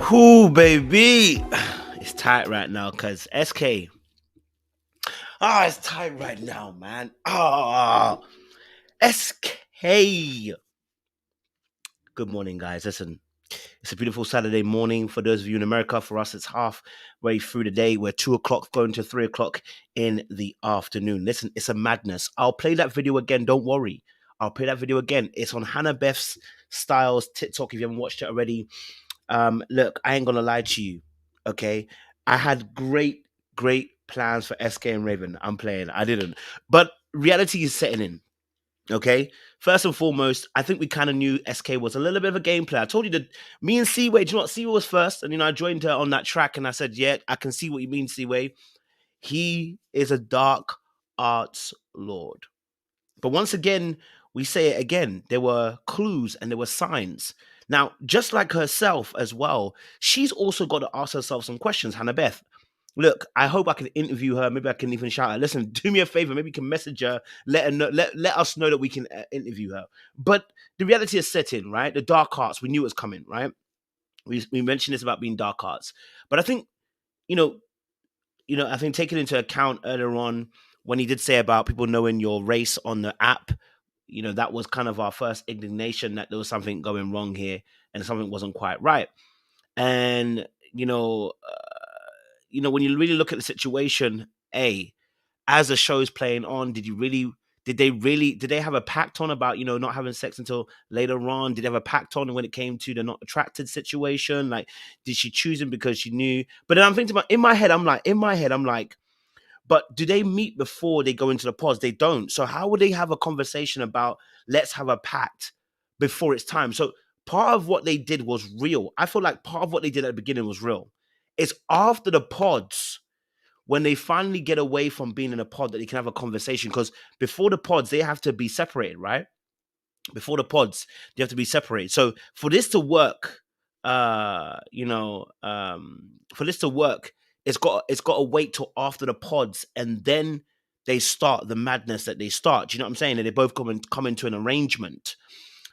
Whoo, baby. It's tight right now because SK. It's tight right now, man. SK. Good morning, guys. Listen, it's a beautiful Saturday morning for those of you in America. For us, it's halfway through the day. We're 2 o'clock going to 3 o'clock in the afternoon. Listen, it's a madness. I'll play that video again. Don't worry. I'll play that video again. It's on Hannah Beth's Styles TikTok if you haven't watched it already. Look, I ain't gonna lie to you. Okay, I had great plans for SK and Raven. I'm playing. I didn't, but reality is setting in. Okay, first and foremost, I think we kind of knew SK was a little bit of a game player. I told you that me and Seaway. Do you know what? Seaway was first, and I joined her on that track, and I said, "Yeah, I can see what you mean, Seaway. He is a dark arts lord." But once again, we say it again. There were clues and there were signs. Now, just like herself as well, she's also got to ask herself some questions, Hannah Beth. Look, I hope I can interview her. Maybe I can even shout her. Listen, do me a favor. Maybe you can message her. Let her know. Let us know that we can interview her. But the reality is set in, right? The dark arts. We knew it was coming, right? We mentioned this about being dark arts, but I think you know I think taking into account earlier on when he did say about people knowing your race on the app, that was kind of our first indignation that there was something going wrong here and something wasn't quite right. And when you really look at the situation, as the show's playing on, did they have a pact on about not having sex until later on? Did they have a pact on when it came to the not attracted situation? Like, did she choose him because she knew? But then I'm thinking about in my head, I'm like, but do they meet before they go into the pods? They don't. So how would they have a conversation about let's have a pact before it's time? So part of what they did was real. I feel like part of what they did at the beginning was real. It's after the pods when they finally get away from being in a pod that they can have a conversation. Because before the pods, they have to be separated, right? Before the pods, they have to be separated. So for this to work, for this to work, it's got to wait till after the pods, and then they start the madness that they start. Do you know what I'm saying? And they both come into an arrangement.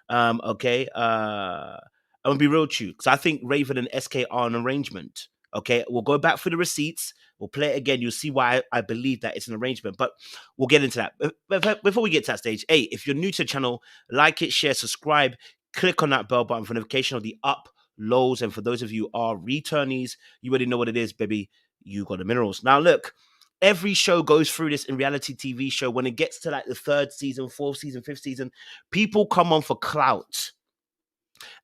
Okay. I'm gonna be real with you because I think Raven and SK are an arrangement. Okay, we'll go back for the receipts. We'll play it again. You'll see why I believe that it's an arrangement. But we'll get into that. But before we get to that stage, hey, if you're new to the channel, like it, share, subscribe, click on that bell button for notification of the uploads. And for those of you who are returnees, you already know what it is, baby. You got the minerals. Now, look, every show goes through this in reality TV show. When it gets to like the third season, fourth season, fifth season, people come on for clout.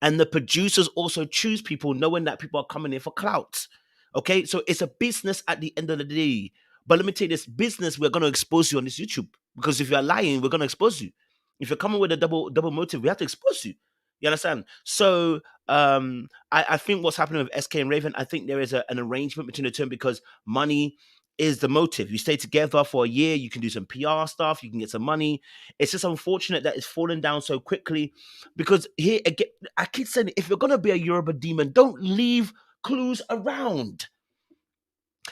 And the producers also choose people knowing that people are coming in for clout. Okay, so it's a business at the end of the day. But let me tell you this business, we're going to expose you on this YouTube. Because if you're lying, we're going to expose you. If you're coming with a double motive, we have to expose you. You understand? So I think what's happening with SK and Raven, I think there is an arrangement between the two because money is the motive. You stay together for a year, you can do some PR stuff, you can get some money. It's just unfortunate that it's fallen down so quickly because here again, I keep saying if you're gonna be a Yoruba demon, don't leave clues around.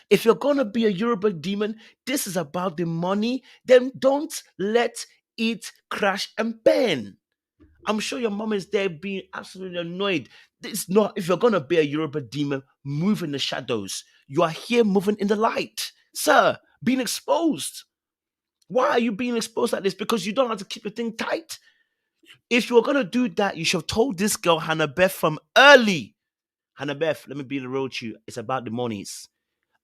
If you're gonna be a Yoruba demon, this is about the money, then don't let it crash and burn. I'm sure your mom is there being absolutely annoyed. It's not, if you're gonna be a Yoruba demon, move in the shadows. You are here moving in the light. Sir, being exposed. Why are you being exposed like this? Because you don't have to keep your thing tight. If you were gonna do that, you should have told this girl, Hannah Beth, from early. Hannah Beth, let me be the real with you. It's about the monies.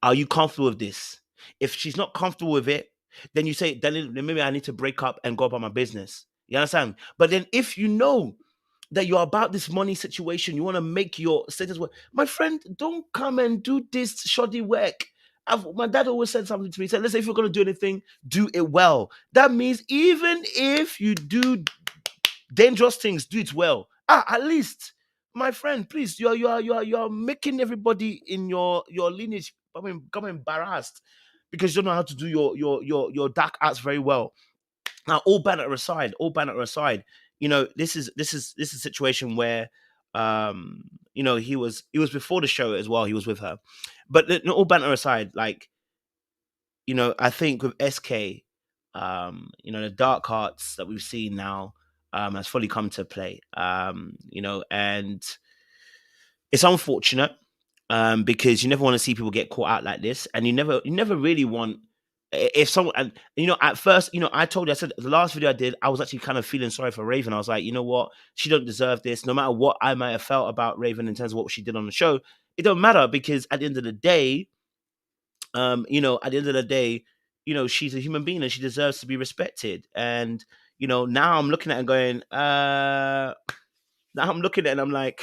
Are you comfortable with this? If she's not comfortable with it, then you say, then maybe I need to break up and go about my business. You understand? But then if you know that you're about this money situation, you want to make your status work, my friend, don't come and do this shoddy work. My dad always said something to me. He said, listen, if you're going to do anything, do it well. That means even if you do dangerous things, do it well. At least, my friend, please, you're making everybody in your lineage become embarrassed because you don't know how to do your dark arts very well. Now, all banter aside, this is a situation where he was before the show as well. He was with her, but all banter aside, like I think with SK, the dark arts that we've seen now has fully come to play. And it's unfortunate. because you never want to see people get caught out like this, and you never really want if someone and at first I told you I said the last video I did I was actually kind of feeling sorry for Raven. I was like, you know what, she don't deserve this. No matter what I might have felt about Raven in terms of what she did on the show, it don't matter because at the end of the day, at the end of the day, she's a human being and she deserves to be respected. And now I'm looking at it and going, now I'm looking at it and I'm like,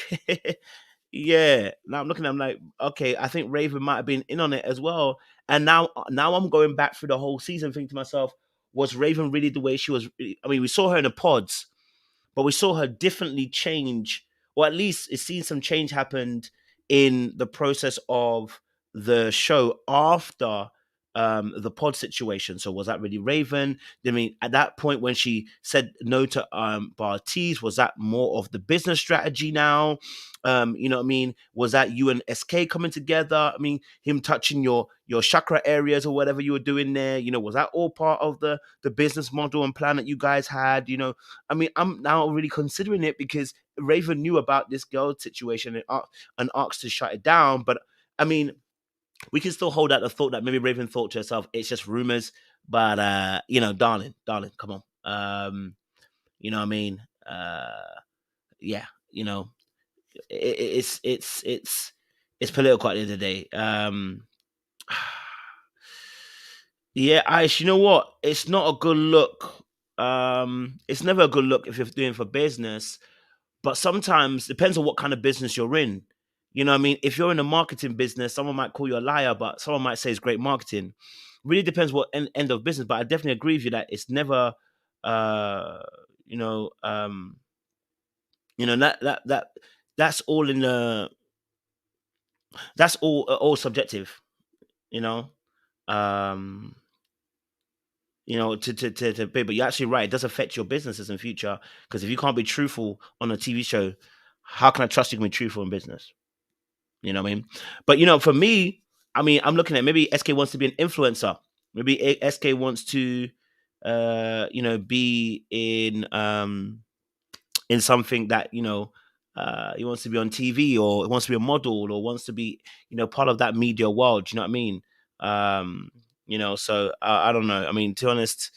yeah. Now I'm looking at it, I'm like, okay, I think Raven might have been in on it as well. And now I'm going back through the whole season thinking to myself, was Raven really the way she was? I mean, we saw her in the pods, but we saw her differently change, or at least it's seen some change happened in the process of the show after the pod situation. So was that really Raven? I mean, at that point when she said no to Bartiz, was that more of the business strategy now? You know what I mean? Was that you and SK coming together? I mean, him touching your chakra areas or whatever you were doing there. Was that all part of the business model and plan that you guys had? I mean, I'm now really considering it because Raven knew about this girl situation and asked to shut it down. But I mean, we can still hold out the thought that maybe Raven thought to herself, it's just rumors. But darling, come on. You know what I mean? Yeah, it's political at the end of the day. Yeah, Ice, you know what? It's not a good look. It's never a good look if you're doing for business, but sometimes depends on what kind of business you're in. You know what I mean? If you're in a marketing business, someone might call you a liar, but someone might say it's great marketing. Really depends what end of business. But I definitely agree with you that it's never uh you know, that that's all in the that's all subjective, you know. Um to pay, but you're actually right. It does affect your businesses in future because if you can't be truthful on a TV show, how can I trust you can be truthful in business? You know what I mean? But for me, I mean, I'm looking at maybe SK wants to be an influencer. Maybe SK wants to, be in something that he wants to be on TV or he wants to be a model or wants to be part of that media world. You know what I mean? Um, so I don't know. I mean, to be honest,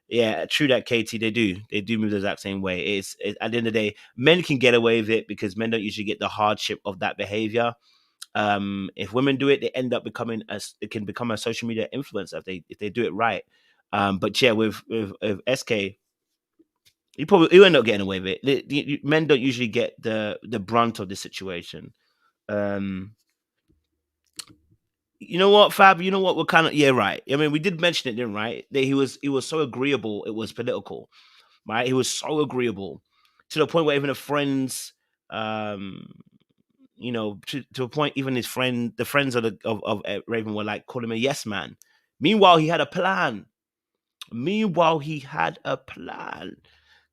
yeah, true that Katie, they do move the exact same way. At the end of the day, men can get away with it because men don't usually get the hardship of that behavior. If women do it, they end up becoming it can become a social media influencer if they do it right. But yeah, with SK, you end up getting away with it. Men don't usually get the brunt of the situation. Um, you know what, Fab? You know what? We're kind of yeah, right. I mean, we did mention it, didn't right? That he was so agreeable. It was political, right? He was so agreeable to the point where even the friends, um, to a point, even the friends of Raven were like calling him a yes man. Meanwhile, he had a plan. Meanwhile, he had a plan.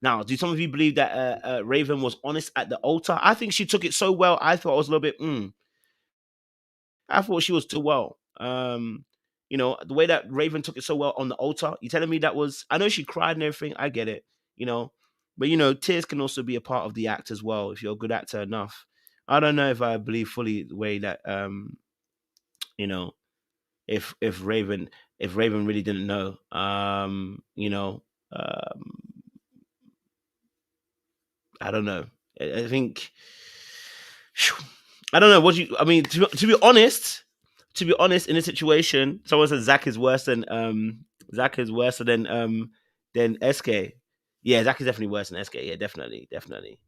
Now, do some of you believe that Raven was honest at the altar? I think she took it so well. I thought it was a little bit. I thought she was too well. The way that Raven took it so well on the altar. You telling me that was? I know she cried and everything. I get it. You know, but tears can also be a part of the act as well if you're a good actor enough. I don't know if I believe fully the way that you know, if Raven really didn't know. I don't know. I think I don't know. What you? I mean, to be honest, in this situation, someone said Zach is worse than SK. Yeah, Zach is definitely worse than SK. Yeah, definitely, definitely.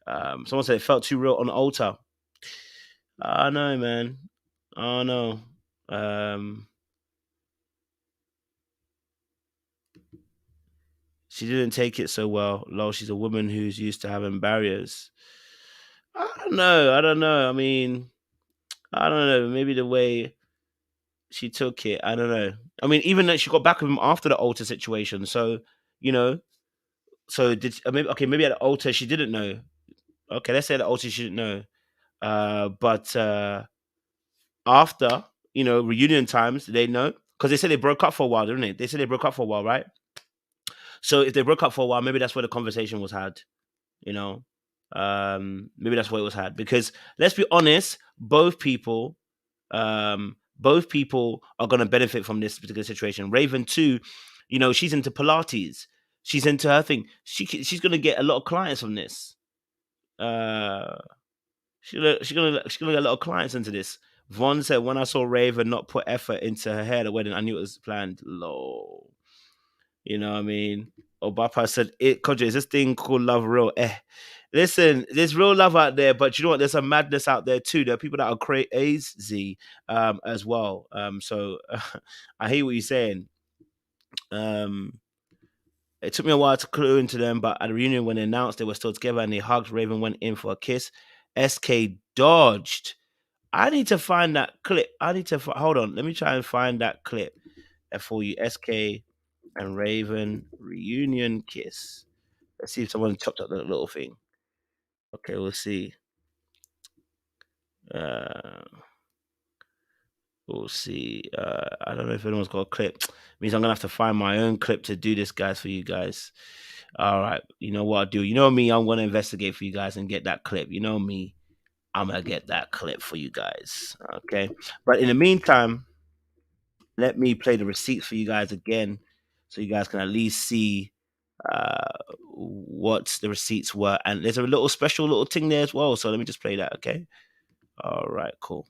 Someone said it felt too real on the altar. I know, man. I know. Um, she didn't take it so well. Lol, she's a woman who's used to having barriers. I don't know. I don't know. I mean, I don't know. Maybe the way she took it. I don't know. I mean, even though she got back with him after the altar situation. So, you know, so did maybe okay, maybe at the altar she didn't know. Okay, let's say at the altar she didn't know. But after, reunion times, they know. Because they said they broke up for a while, didn't they? They said they broke up for a while, right? So if they broke up for a while, maybe that's where the conversation was had, you know. Maybe that's why it was had. Because let's be honest, both people are going to benefit from this particular situation. Raven too, she's into Pilates. She's into her thing. She's going to get a lot of clients from this. Uh, she's gonna get a lot of clients into this. Vaughn said, "When I saw Raven not put effort into her hair at the wedding, I knew it was planned." Lol. You know what I mean? Obapa said, "It, Kodjo, is this thing called love real?" Listen, there's real love out there, but you know what? There's some madness out there too. There are people that are crazy as well. So I hear what you're saying. Um, it took me a while to clue into them, but at the reunion when they announced they were still together and they hugged, Raven went in for a kiss. SK dodged. I need to find that clip. I need to hold on. Let me try and find that clip for you. SK and Raven reunion kiss. Let's see if someone chopped up that little thing. Okay, we'll see. Uh, we'll see. I don't know if anyone's got a clip. It means I'm gonna have to find my own clip to do this, guys, for you guys. All right. You know what I'll do? You know me, I'm gonna investigate for you guys and get that clip. You know me, I'm gonna get that clip for you guys. Okay. But in the meantime, let me play the receipts for you guys again, so you guys can at least see what the receipts were. And there's a little special little thing there as well. So let me just play that. Okay. All right. Cool.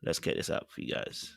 Let's get this up for you guys.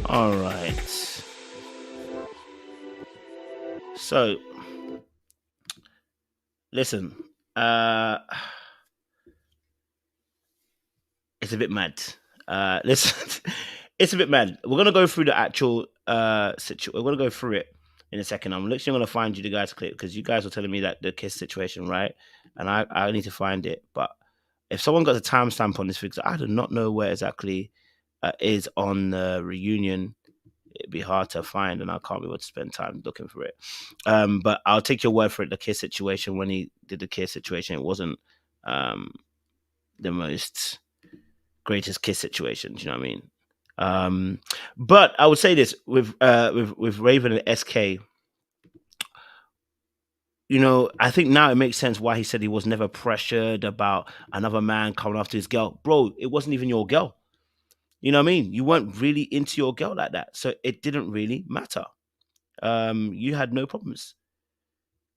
All right. So, listen. It's a bit mad. Listen, it's a bit mad. We're gonna go through the actual situation. We're gonna go through it in a second. I'm literally gonna find you the guys clip because you guys were telling me that the kiss situation, right? And I need to find it. But if someone got a timestamp on this, because I do not know where exactly is on the reunion, it'd be hard to find, and I can't be able to spend time looking for it. But I'll take your word for it. The kiss situation, when he did the kiss situation, it wasn't the most greatest kiss situation. Do you know what I mean? But I would say this with Raven and SK. I think now it makes sense why he said he was never pressured about another man coming after his girl. Bro, it wasn't even your girl. You know what I mean? You weren't really into your girl like that. So it didn't really matter. You had no problems.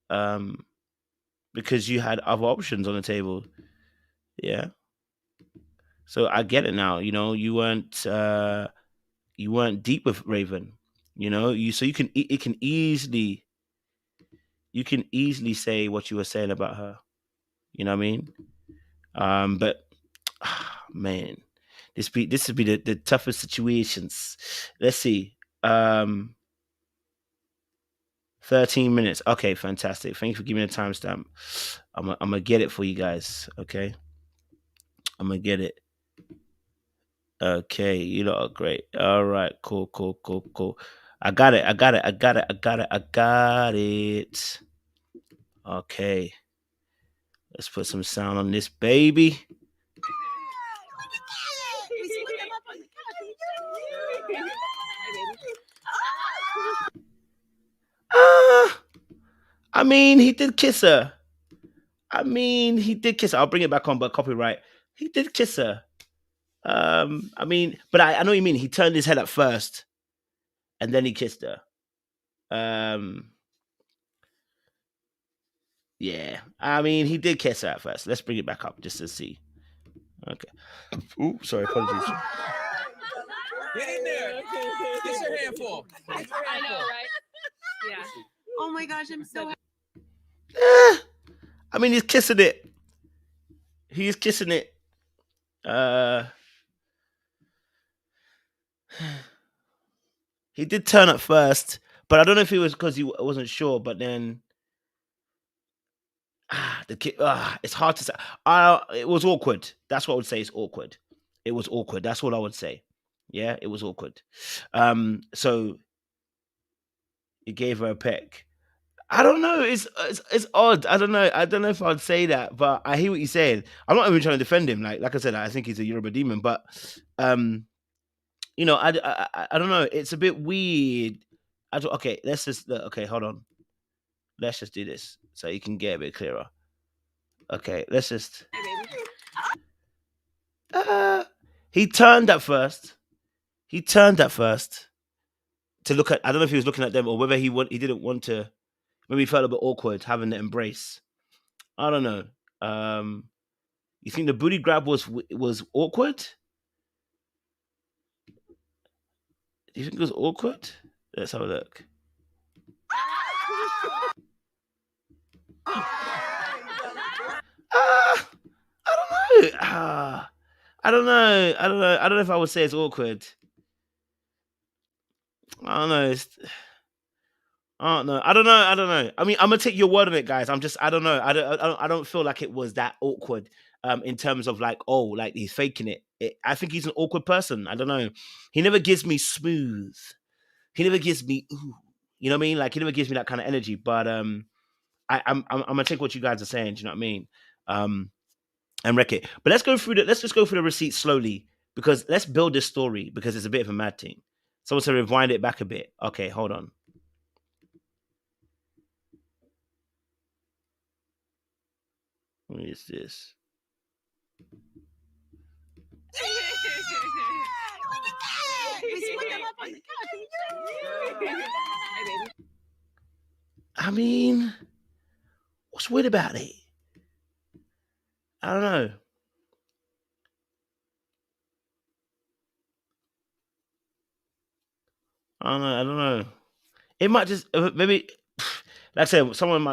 Because you had other options on the table. Yeah. So I get it now. You weren't deep with Raven. You can you can easily say what you were saying about her. You know what I mean? But man, this would be the toughest situations. Let's see. 13 minutes. Okay, fantastic. Thank you for giving me a timestamp. I'm gonna get it for you guys. Okay, I'm gonna get it. Okay, you lot are great. All right, cool, cool, cool, cool. I got it. I got it. I got it. I got it. I got it. Okay, let's put some sound on this baby. I mean, he did kiss her. He did kiss her. I'll bring it back on, but copyright. He did kiss her. But I know what you mean. He turned his head at first, and then he kissed her. Yeah. He did kiss her at first. Let's bring it back up just to see. Okay. Ooh, sorry. Apologies. Get in there. Get your hand for. I know, right? Yeah. Oh my gosh, I'm so happy. He's kissing it. He's kissing it. He did turn up first, but I don't know if it was because he wasn't sure. But then, it's hard to say. It was awkward. That's what I would say. It's awkward. It was awkward. That's all I would say. Yeah, it was awkward. So he gave her a peck. I don't know. It's odd. I don't know. I don't know if I'd say that, but I hear what you're saying. I'm not even trying to defend him. Like I said, I think he's a Yoruba demon. But I don't know. It's a bit weird. Okay, hold on. Let's just do this so you can get a bit clearer. Okay, let's just. He turned at first. He turned at first to look at. I don't know if he was looking at them or whether he didn't want to. Maybe he felt a bit awkward having the embrace. I don't know. You think the booty grab was awkward? Do you think it was awkward? Let's have a look. I don't know. I don't know if I would say it's awkward. I don't know. I don't know. I don't know. I'm gonna take your word on it, guys. I don't know. I don't feel like it was that awkward. In terms of like he's faking it. I think he's an awkward person. I don't know. He never gives me smooth. He never gives me ooh. You know what I mean? Like he never gives me that kind of energy. But I'm gonna take what you guys are saying. Do you know what I mean? And wreck it. But let's just go through the receipts slowly because let's build this story because it's a bit of a mad thing. Someone to rewind it back a bit. Okay, hold on. What is this? What's weird about it? I don't know. I don't know. It might just maybe, like I said,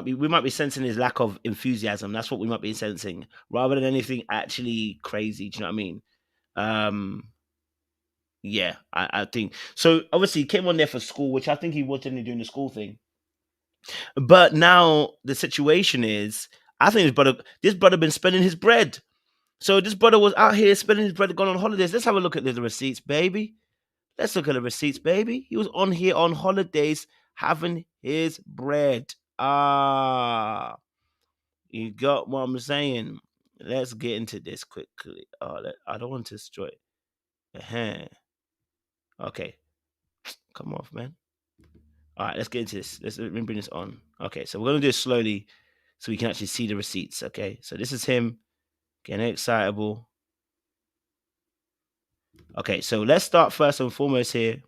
we might be sensing his lack of enthusiasm. That's what we might be sensing, rather than anything actually crazy. Do you know what I mean? Yeah, I think so. Obviously, he came on there for school, which I think he was only doing the school thing. But now the situation is, I think this brother been spending his bread. So this brother was out here spending his bread, going on holidays. Let's have a look at the receipts, baby. Let's look at the receipts, baby. He was on here on holidays having his bread. You got what I'm saying? Let's get into this quickly. I don't want to destroy it. Okay. Come off, man. All right, let's get into this. Let me bring this on. Okay, so we're going to do it slowly so we can actually see the receipts. Okay, so this is him getting excitable. Okay, so let's start first and foremost here.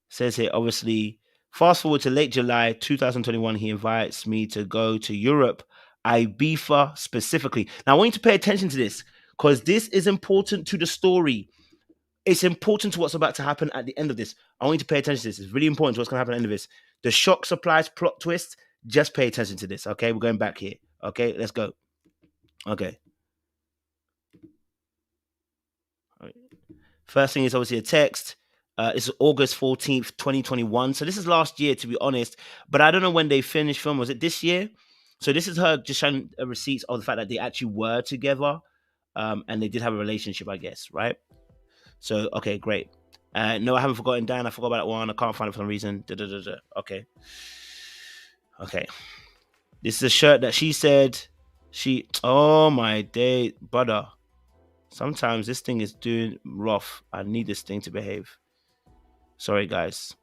Says here, obviously, fast forward to late July 2021, he invites me to go to Europe, Ibiza specifically. Now, I want you to pay attention to this because this is important to the story. It's important to what's about to happen at the end of this. I want you to pay attention to this. It's really important to what's going to happen at the end of this. The shock supplies plot twist. Just pay attention to this, okay? We're going back here. Okay, let's go. Okay. All right. First thing is obviously a text. It's August 14th, 2021. So this is last year, to be honest. But I don't know when they finished film. Was it this year? So this is her just showing receipts of the fact that they actually were together. And they did have a relationship, I guess, right? So, okay, great. No, I haven't forgotten Dan. I forgot about that one. I can't find it for some reason. Okay. Okay. This is a shirt that she said oh my day, brother. Sometimes this thing is doing rough. I need this thing to behave. Sorry, guys.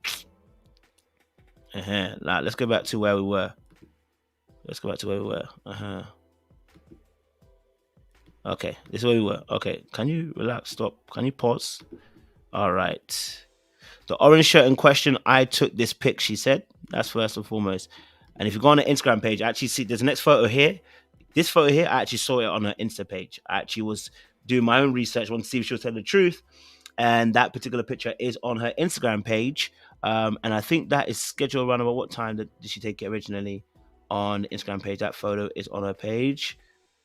Let's go back to where we were. Let's go back to where we were. Okay, this is where we were. Okay, can you relax? Stop. Can you pause? All right. The orange shirt in question, I took this pic, she said. That's first and foremost. And if you go on the Instagram page, I actually see there's the next photo here. This photo here, I actually saw it on her Insta page. I actually was doing my own research, wanted to see if she was telling the truth. And that particular picture is on her Instagram page. And I think that is scheduled around about what time did she take it originally on the Instagram page? That photo is on her page.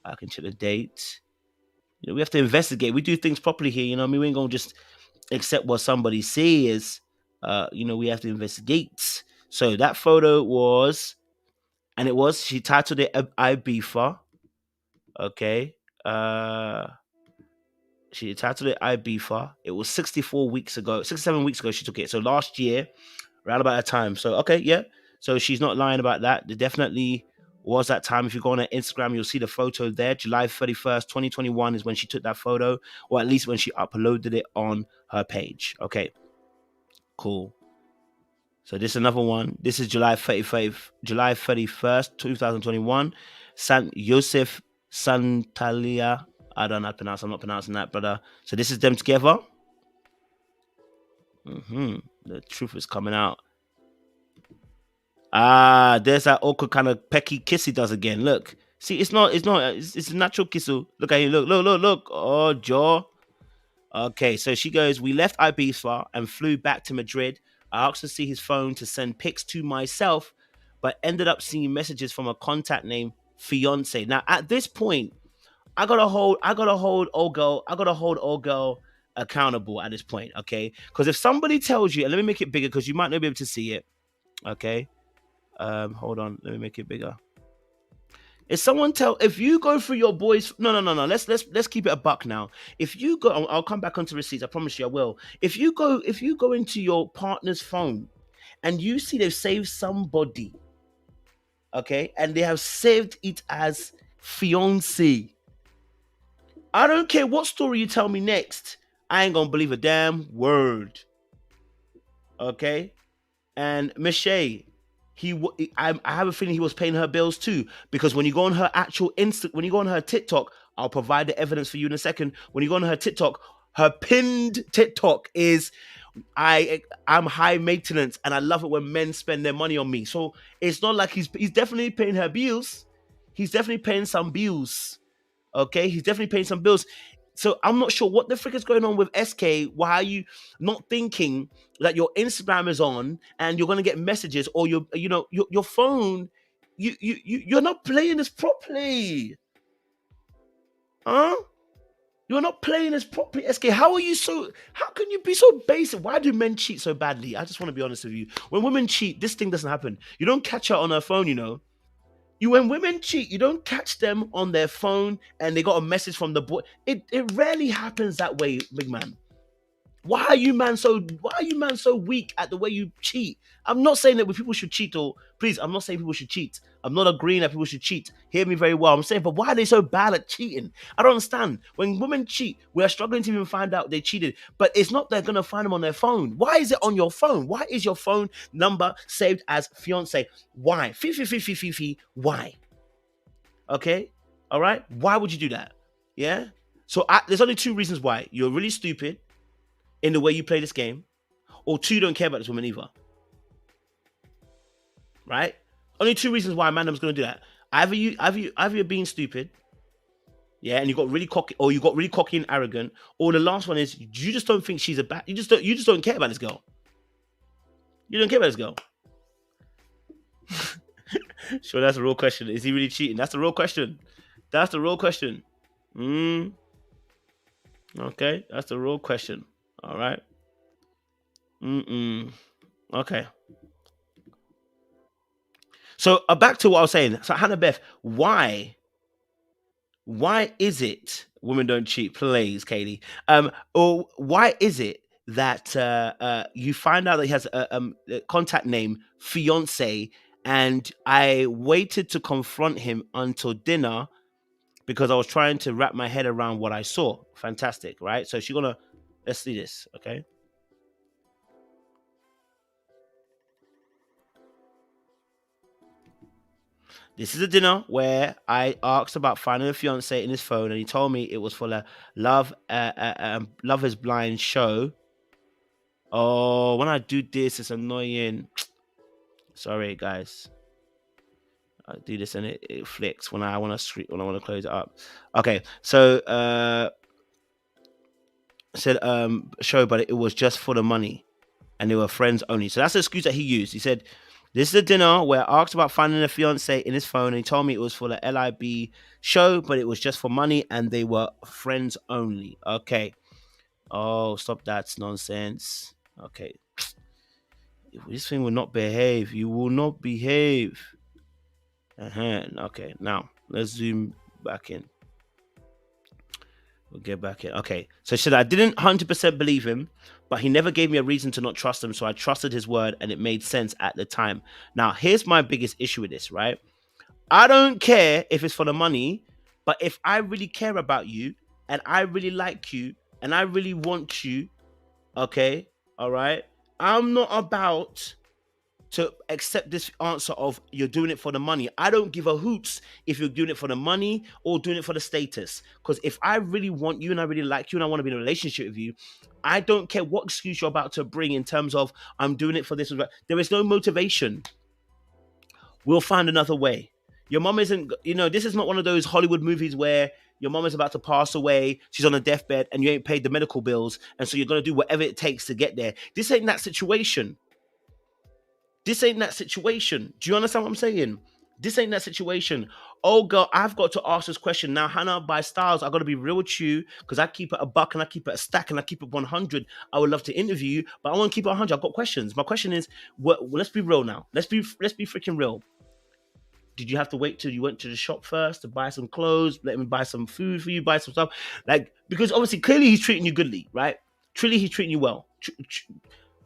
I can check the date. You know, we have to investigate. We do things properly here. You know what I mean? We ain't going to just accept what somebody says. You know, we have to investigate. So that photo was, and it was, she titled it Ibiza. Okay. She titled it Ibiza. It was 67 weeks ago she took it. So last year, around about that time. So, okay, yeah. So she's not lying about that. There definitely was that time. If you go on her Instagram, you'll see the photo there. July 31st, 2021 is when she took that photo, or at least when she uploaded it on her page. Okay, cool. So this is another one. This is July 31st, 2021. San Josef Santalia. I don't know how to pronounce. I'm not pronouncing that, brother. So this is them together. The truth is coming out. There's that awkward kind of pecky kiss he does again. Look, see, it's a natural kiss. Look at you. Look. Oh, jaw. Okay, so she goes, we left Ibiza and flew back to Madrid. I asked to see his phone to send pics to myself, but ended up seeing messages from a contact named Fiance. Now, at this point, I gotta hold old girl accountable at this point, okay? Because if somebody tells you, and let me make it bigger because you might not be able to see it, okay? Hold on, let me make it bigger. If you go through your boys, no. Let's keep it a buck now. If you go, I'll come back onto receipts. I promise you, I will. If you go into your partner's phone, and you see they've saved somebody, okay, and they have saved it as fiance. I don't care what story you tell me next. I ain't gonna believe a damn word. Okay, and Michelle, I have a feeling he was paying her bills too, because when you go on her actual when you go on her TikTok, I'll provide the evidence for you in a second. When you go on her TikTok, her pinned TikTok is I'm high maintenance and I love it when men spend their money on me. So it's not like he's definitely paying her bills. He's definitely paying some bills. Okay, he's definitely paying some bills. So I'm not sure what the frick is going on with SK. Why are you not thinking that your Instagram is on and you're gonna get messages, or your phone? You're not playing this properly, huh? You're not playing this properly, SK. How can you be so basic? Why do men cheat so badly? I just want to be honest with you. When women cheat, this thing doesn't happen. You don't catch her on her phone, you know. When women cheat, you don't catch them on their phone and they got a message from the boy. It rarely happens that way, big man. Why are you man so weak at the way you cheat? I'm not saying that people should cheat, or please, I'm not saying people should cheat. I'm not agreeing that people should cheat. Hear me very well. I'm saying, but why are they so bad at cheating? I don't understand. When women cheat, we are struggling to even find out they cheated. But it's not they're gonna find them on their phone. Why is it on your phone? Why is your phone number saved as fiance? Why? Why? Okay, all right. Why would you do that? Yeah. So there's only two reasons why. You're really stupid in the way you play this game, or two, you don't care about this woman either. Right? Only two reasons why a man is going to do that. Either you're being stupid, yeah, and you got really cocky and arrogant, or the last one is you just don't think she's a bad. You just don't care about this girl. You don't care about this girl. Sure, that's a real question. Is he really cheating? That's the real question. That's the real question. Okay, that's the real question. All right. Okay. So back to what I was saying. So Hannah Beth, why is it women don't cheat? Please, Katie. Or why is it that you find out that he has a contact name fiance, and I waited to confront him until dinner because I was trying to wrap my head around what I saw. Fantastic, right? So let's see this, okay? This is a dinner where I asked about finding a fiance in his phone, and he told me it was for the Love Is Blind show. Oh, when I do this, it's annoying. Sorry, guys. I do this and it flicks when I want to close it up. Okay, so said show, but it was just for the money, and they were friends only. So that's the excuse that he used. He said, "This is a dinner where I asked about finding a fiance in his phone, and he told me it was for the LIB show, but it was just for money, and they were friends only." Okay. Oh, stop that nonsense. Okay. This thing will not behave. You will not behave. Okay. Now let's zoom back in. We'll get back in. Okay. So she said, I didn't 100% believe him, but he never gave me a reason to not trust him. So I trusted his word and it made sense at the time. Now, here's my biggest issue with this, right? I don't care if it's for the money, but if I really care about you and I really like you and I really want you, okay, all right, I'm not about to accept this answer of you're doing it for the money. I don't give a hoots if you're doing it for the money or doing it for the status. Because if I really want you and I really like you and I want to be in a relationship with you, I don't care what excuse you're about to bring in terms of I'm doing it for this. There is no motivation. We'll find another way. Your mom isn't, this is not one of those Hollywood movies where your mom is about to pass away, she's on a deathbed, and you ain't paid the medical bills, and so you're going to do whatever it takes to get there. This ain't that situation. This ain't that situation. Do you understand what I'm saying? This ain't that situation. Oh, girl, I've got to ask this question. Now, Hannah, by styles, I've got to be real with you because I keep it a buck and I keep it a stack and I keep it 100. I would love to interview you, but I want to keep it 100. I've got questions. My question is, let's be real now. Let's be freaking real. Did you have to wait till you went to the shop first to buy some clothes, let him buy some food for you, buy some stuff? Like, because obviously, clearly he's treating you goodly, right? Clearly he's treating you well.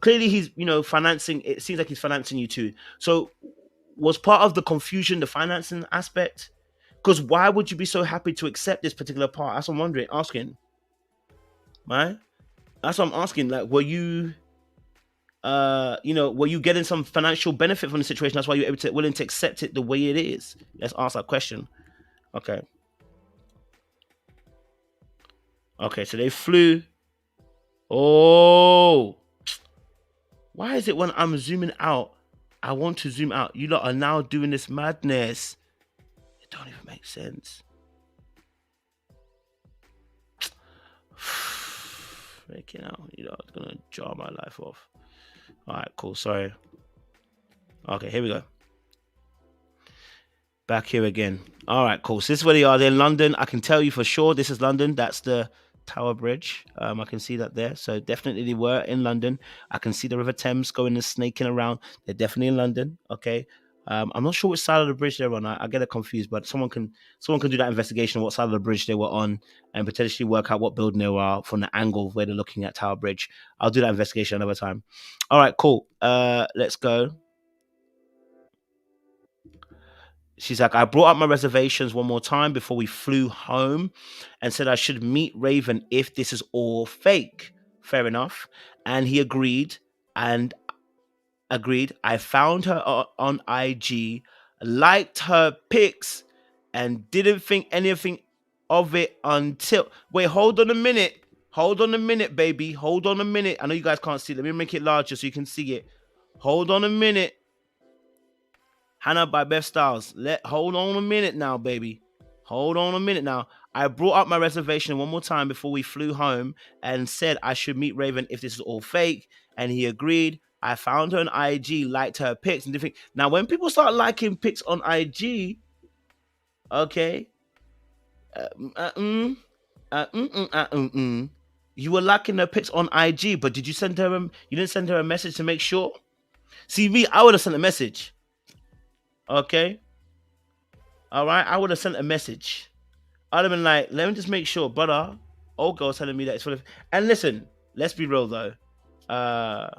Clearly he's, financing, it seems like he's financing you too. So was part of the confusion the financing aspect? Because why would you be so happy to accept this particular part? That's what I'm asking. Right? That's what I'm asking. Like, were you, were you getting some financial benefit from the situation? That's why you're willing to accept it the way it is. Let's ask that question. Okay. Okay, so they flew. Oh. Why is it when I'm zooming out, I want to zoom out? You lot are now doing this madness. It don't even make sense. Freaking out. You lot are going to jar my life off. All right, cool. Sorry. Okay, here we go. Back here again. All right, cool. So this is where they are. They're in London. I can tell you for sure this is London. That's the Tower Bridge. I can see that there. So definitely they were in London. I can see the River Thames going and snaking around. They're definitely in London. Okay. I'm not sure which side of the bridge they're on. I get it confused, but someone can do that investigation of what side of the bridge they were on and potentially work out what building they were from the angle where they're looking at Tower Bridge. I'll do that investigation another time. All right, cool. Let's go. She's like, I brought up my reservations one more time before we flew home and said I should meet Raven if this is all fake. Fair enough. And he agreed I found her on IG, liked her pics, and didn't think anything of it until... Wait, hold on a minute. Hold on a minute, baby. Hold on a minute. I know you guys can't see it. Let me make it larger so you can see it. Hold on a minute. Hannah by Beth Styles. Hold on a minute now, baby. Hold on a minute now. I brought up my reservation one more time before we flew home and said I should meet Raven if this is all fake. And he agreed. I found her on IG, liked her pics and different. Now, when people start liking pics on IG, okay, you were liking her pics on IG, but did you send her? You didn't send her a message to make sure. See me, I would have sent a message. Okay. All right. I would have sent a message. I'd have been like, let me just make sure, brother. Old girl's telling me that it's full of. And listen, let's be real though. And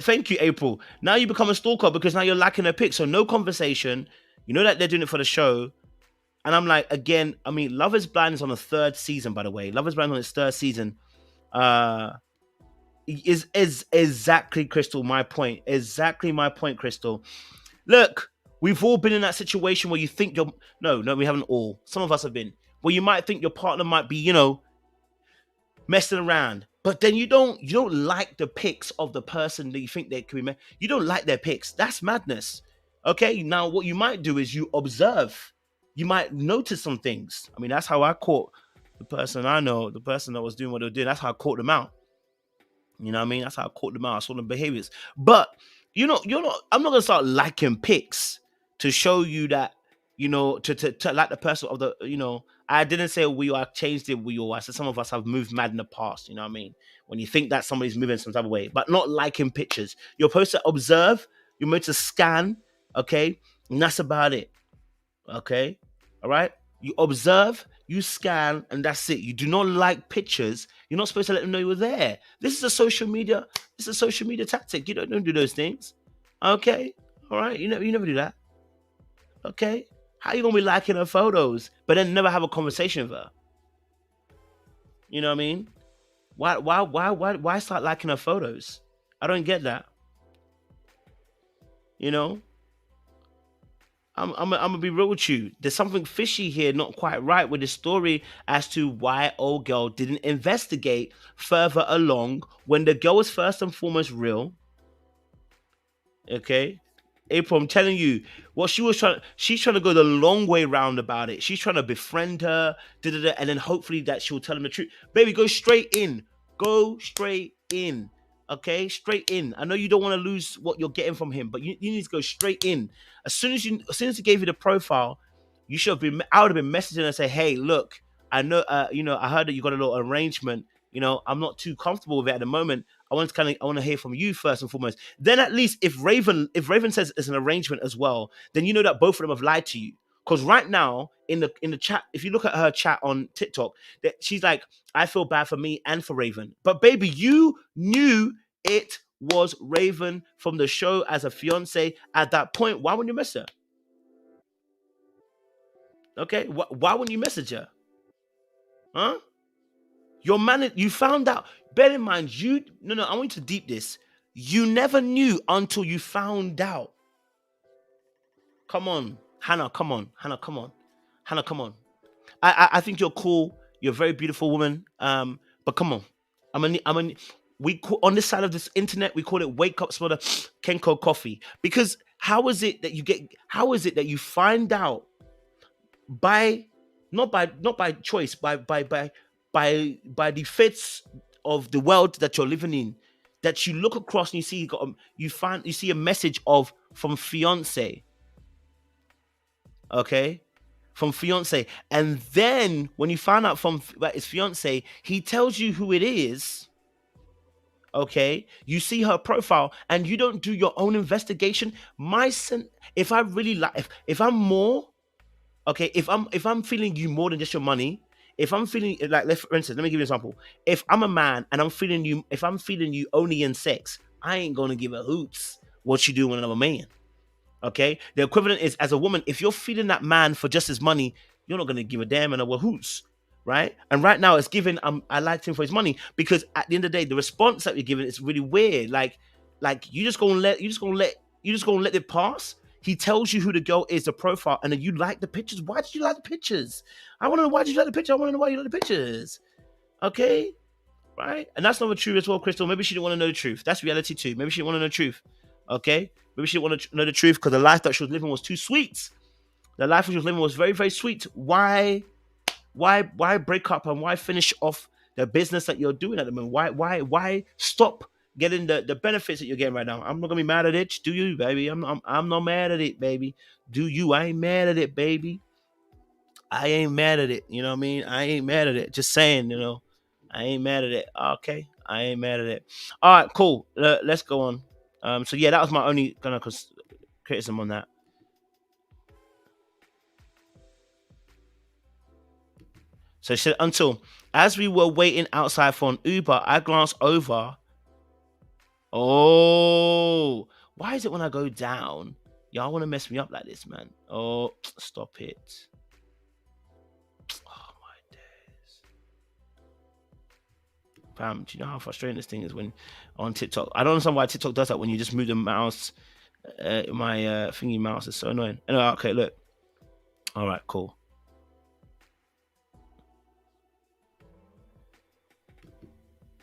thank you, April. Now you become a stalker because now you're liking her pic. So no conversation. You know that they're doing it for the show. And I'm like, again, I mean, Love Is Blind is on the 3rd season, by the way. Love Is Blind on its 3rd season. is exactly, Crystal, my point. Exactly my point, Crystal. Look, we've all been in that situation where you think you're no, we haven't all. Some of us have been. Where you might think your partner might be, messing around. But then you don't like the pics of the person that you think they could be. You don't like their pics. That's madness. Okay, now what you might do is you observe. You might notice some things. I mean, that's how I caught the person I know, the person that was doing what they were doing. That's how I caught them out. You know what I mean? That's how I caught them out. I saw them behaviors. But you're not. I'm not gonna start liking pics to show you that to like the person of the. I didn't say we all. I changed it. We all. I said some of us have moved mad in the past. You know what I mean? When you think that somebody's moving some type of way, but not liking pictures. You're supposed to observe. You're meant to scan. Okay, and that's about it. Okay, all right. You observe, you scan, and that's it. You do not like pictures. You're not supposed to let them know you were there. This is a social media. This is a social media tactic. You don't do those things. Okay, all right. You never do that. Okay, how you gonna be liking her photos, but then never have a conversation with her? You know what I mean? Why start liking her photos? I don't get that. You know, I'm gonna be real with you. There's something fishy here, not quite right with the story as to why old girl didn't investigate further along when the girl was first and foremost real. Okay, April, I'm telling you, what she's trying to go the long way round about it. She's trying to befriend her, and then hopefully that she'll tell him the truth. Baby, go straight in. Go straight in. Okay, straight in. I know you don't want to lose what you're getting from him, but you need to go straight in. As soon as he gave you the profile, you should have been. I would have been messaging and say, "Hey, look, I know, I heard that you got a little arrangement. I'm not too comfortable with it at the moment. I want to hear from you first and foremost. Then at least if Raven says it's an arrangement as well, then you know that both of them have lied to you. Because right now in the chat, if you look at her chat on TikTok, that she's like, I feel bad for me and for Raven. But baby, you knew it was Raven from the show as a fiance at that point. Why wouldn't you mess her? Okay, why wouldn't you message her? Huh? Your man, you found out. Bear in mind, no, I want you to deep this. You never knew until you found out. Come on, Hannah. Come on, Hannah. Come on, Hannah. Come on. I think you're cool. You're a very beautiful woman. But come on, on this side of this internet, we call it wake up, smell the Kenko coffee. Because how is it that you find out by not by choice, by the fates of the world that you're living in, that you look across and you see a message from fiance. Okay, from fiance, and then when you find out from his fiance, he tells you who it is. Okay, you see her profile and you don't do your own investigation. If I really like, if I'm more, okay, if I'm feeling you more than just your money, if I'm feeling like, for instance, let me give you an example. If I'm a man and if I'm feeling you only in sex, I ain't gonna give a hoots what you do with another man. Okay, the equivalent is, as a woman, if you're feeling that man for just his money, you're not gonna give a damn and a wahoots, right? And right now it's given. I liked him for his money, because at the end of the day, the response that you're giving is really weird. Like you just gonna let it pass. He tells you who the girl is, the profile, and then you like the pictures. Why did you like the pictures? I want to know why did you like the picture. I want to know why you like the pictures. Okay, right? And that's not the truth as well, Crystal. Maybe she didn't want to know the truth. That's reality too. Maybe she didn't want to know the truth. Okay, maybe she didn't want to know the truth because the life that she was living was too sweet. The life she was living was very, very sweet. Why break up, and why finish off the business that you're doing at the moment? Why stop getting the benefits that you're getting right now? I'm not gonna be mad at it. Do you, baby? I'm not mad at it, baby. Do you? I ain't mad at it, baby. I ain't mad at it. You know what I mean? I ain't mad at it. Just saying, I ain't mad at it. Okay, I ain't mad at it. All right, cool. Let's go on. So yeah, that was my only kind of criticism on that. So she said, until as we were waiting outside for an Uber, I glanced over. Oh, why is it when I go down, y'all want to mess me up like this, man? Oh, stop it. Oh my days. Fam, do you know how frustrating this thing is when on TikTok? I don't understand why TikTok does that when you just move the mouse. My thingy mouse is so annoying. Anyway, okay, look. All right, cool.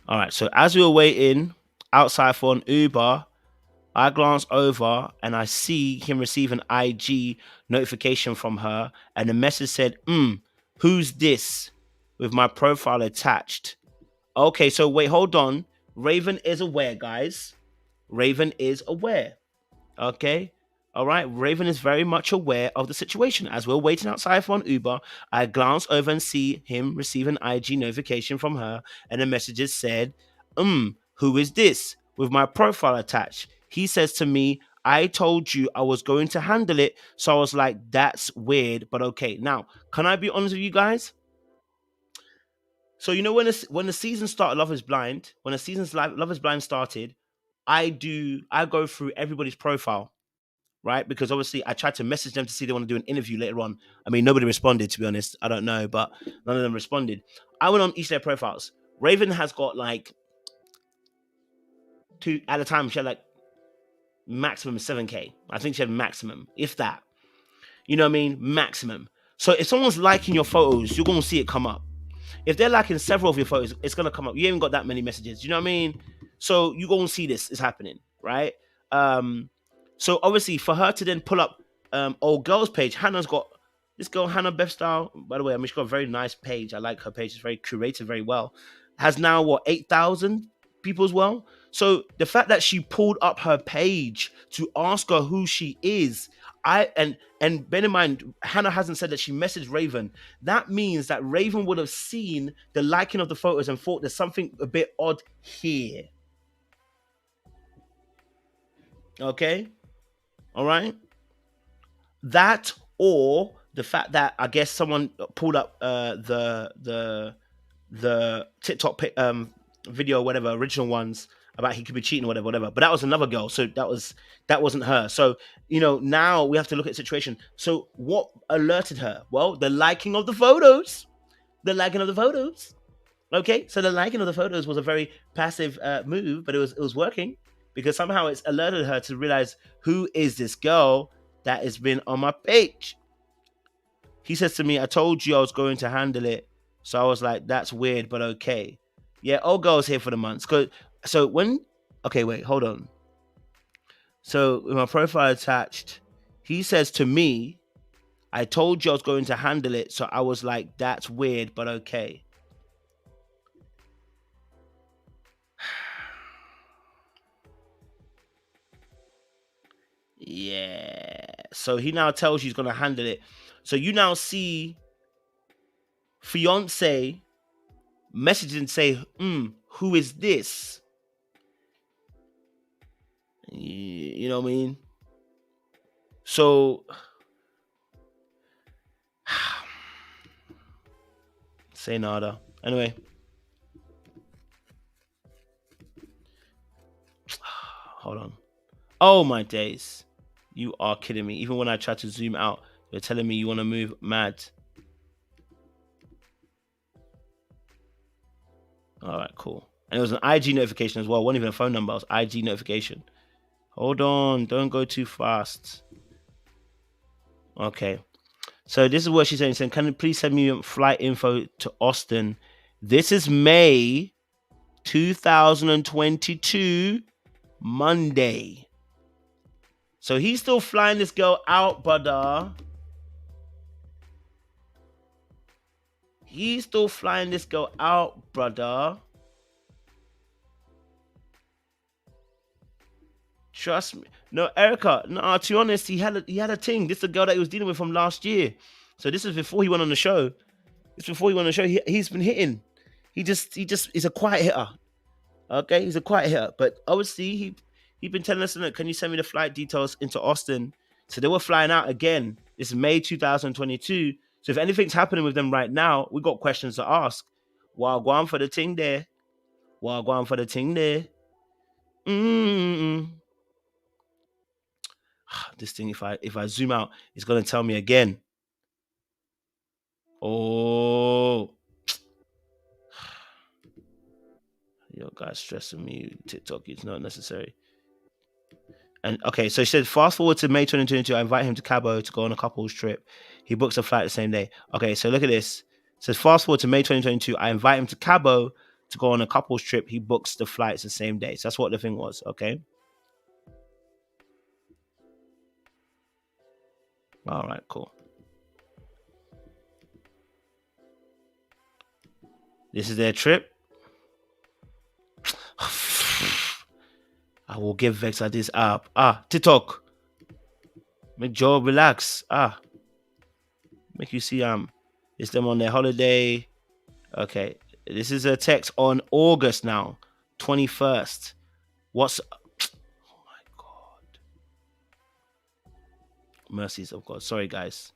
All right, so as we were waiting outside for an Uber, I glance over and I see him receive an IG notification from her, and the message said, who's this? With my profile attached. Okay, so wait, hold on. Raven is aware, guys. Raven is aware. Okay. All right. Raven is very much aware of the situation. As we're waiting outside for an Uber, I glance over and see him receive an IG notification from her, and the messages said, who is this? With my profile attached. He says to me, I told you I was going to handle it. So I was like, that's weird, but okay. Now, can I be honest with you guys? So you know when the season started, Love Is Blind, when the season's Love Is Blind started, I go through everybody's profile, right? Because obviously I tried to message them to see if they want to do an interview later on. I mean, nobody responded, to be honest. I don't know, but none of them responded. I went on each of their profiles. Raven has got like two at a time. She had like maximum 7K. I think she had maximum, if that. You know what I mean? Maximum. So if someone's liking your photos, you're gonna see it come up. If they're liking several of your photos, it's gonna come up. You haven't got that many messages. You know what I mean? So you're gonna see this is happening, right? So obviously for her to then pull up old girl's page, Hannah's got this girl, Hannah Beth Style. By the way, I mean she's got a very nice page. I like her page. It's very curated, very well. Has now what 8,000 people as well. So the fact that she pulled up her page to ask her who she is, and bear in mind, Hannah hasn't said that she messaged Raven. That means that Raven would have seen the liking of the photos and thought there's something a bit odd here. Okay, all right. That or the fact that I guess someone pulled up the TikTok video or whatever, original ones about he could be cheating or whatever. But that was another girl, so that wasn't her. So now we have to look at the situation. So what alerted her? Well, the liking of the photos. The liking of the photos. Okay, so the liking of the photos was a very passive move, but it was working because somehow it's alerted her to realize who is this girl that has been on my page. He says to me, I told you I was going to handle it. So I was like, that's weird, but okay. Yeah, old girl's here for the months. Okay, wait, hold on. So with my profile attached, he says to me, I told you I was going to handle it. So I was like, that's weird, but okay. Yeah. So he now tells you he's going to handle it. So you now see fiance message and say, who is this? You know what I mean? So say nada. Anyway. Hold on. Oh my days. You are kidding me. Even when I try to zoom out, you're telling me you want to move mad. All right, cool. And it was an IG notification as well. It wasn't even a phone number. It was IG notification. Hold on. Don't go too fast. Okay. So this is what she's saying. Can you please send me flight info to Austin? This is May 2022, Monday. So he's still flying this girl out, brother. He's still flying this girl out, brother. Trust me. No, Erica. No, to be honest, he had a thing. This is the girl that he was dealing with from last year. So this is before he went on the show. It's before he went on the show. He's been hitting. He just is a quiet hitter. Okay, he's a quiet hitter. But obviously he's been telling us, look, can you send me the flight details into Austin? So they were flying out again. It's May 2022. So if anything's happening with them right now, we got questions to ask. While going for the ting there. While going for the ting there. This thing, if I zoom out, it's gonna tell me again. Oh. Yo, guys stressing me. TikTok is not necessary. And okay, so she said, fast forward to May 2022. I invite him to Cabo to go on a couple's trip. He books a flight the same day. Okay, so look at this. It says, fast forward to May 2022. I invite him to Cabo to go on a couple's trip. He books the flights the same day. So that's what the thing was. Okay. All right, cool. This is their trip. I will give Vex like this up. TikTok. Make Joe relax. Make you see it's them on their holiday. Okay. This is a text on August now. 21st. What's oh my god. Mercies of God. Sorry guys.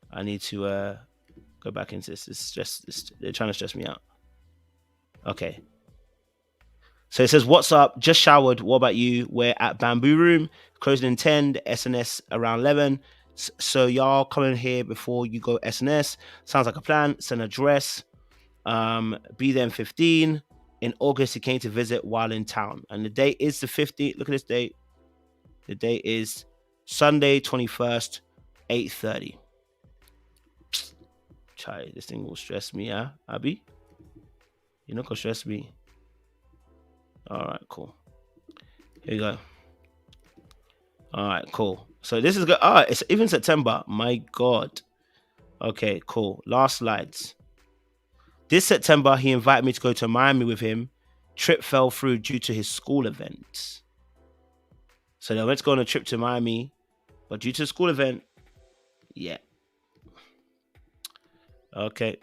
I need to go back into this. They're trying to stress me out. Okay. So it says, what's up? Just showered. What about you? We're at Bamboo Room. Closing in 10. The SNS around 11. So y'all come in here before you go SNS. Sounds like a plan. Send an address. Be there in 15. In August, he came to visit while in town. And the date is the 15th. Look at this date. The date is Sunday, 21st, 8:30. Chaii, this thing will stress me, huh? Abby? You're not going to stress me. All right, cool. Here you go. All right, cool. So this is good. It's even September. My God. Okay, cool. Last slides. This September, he invited me to go to Miami with him. Trip fell through due to his school event. So they went to go on a trip to Miami, but due to the school event, yeah. Okay.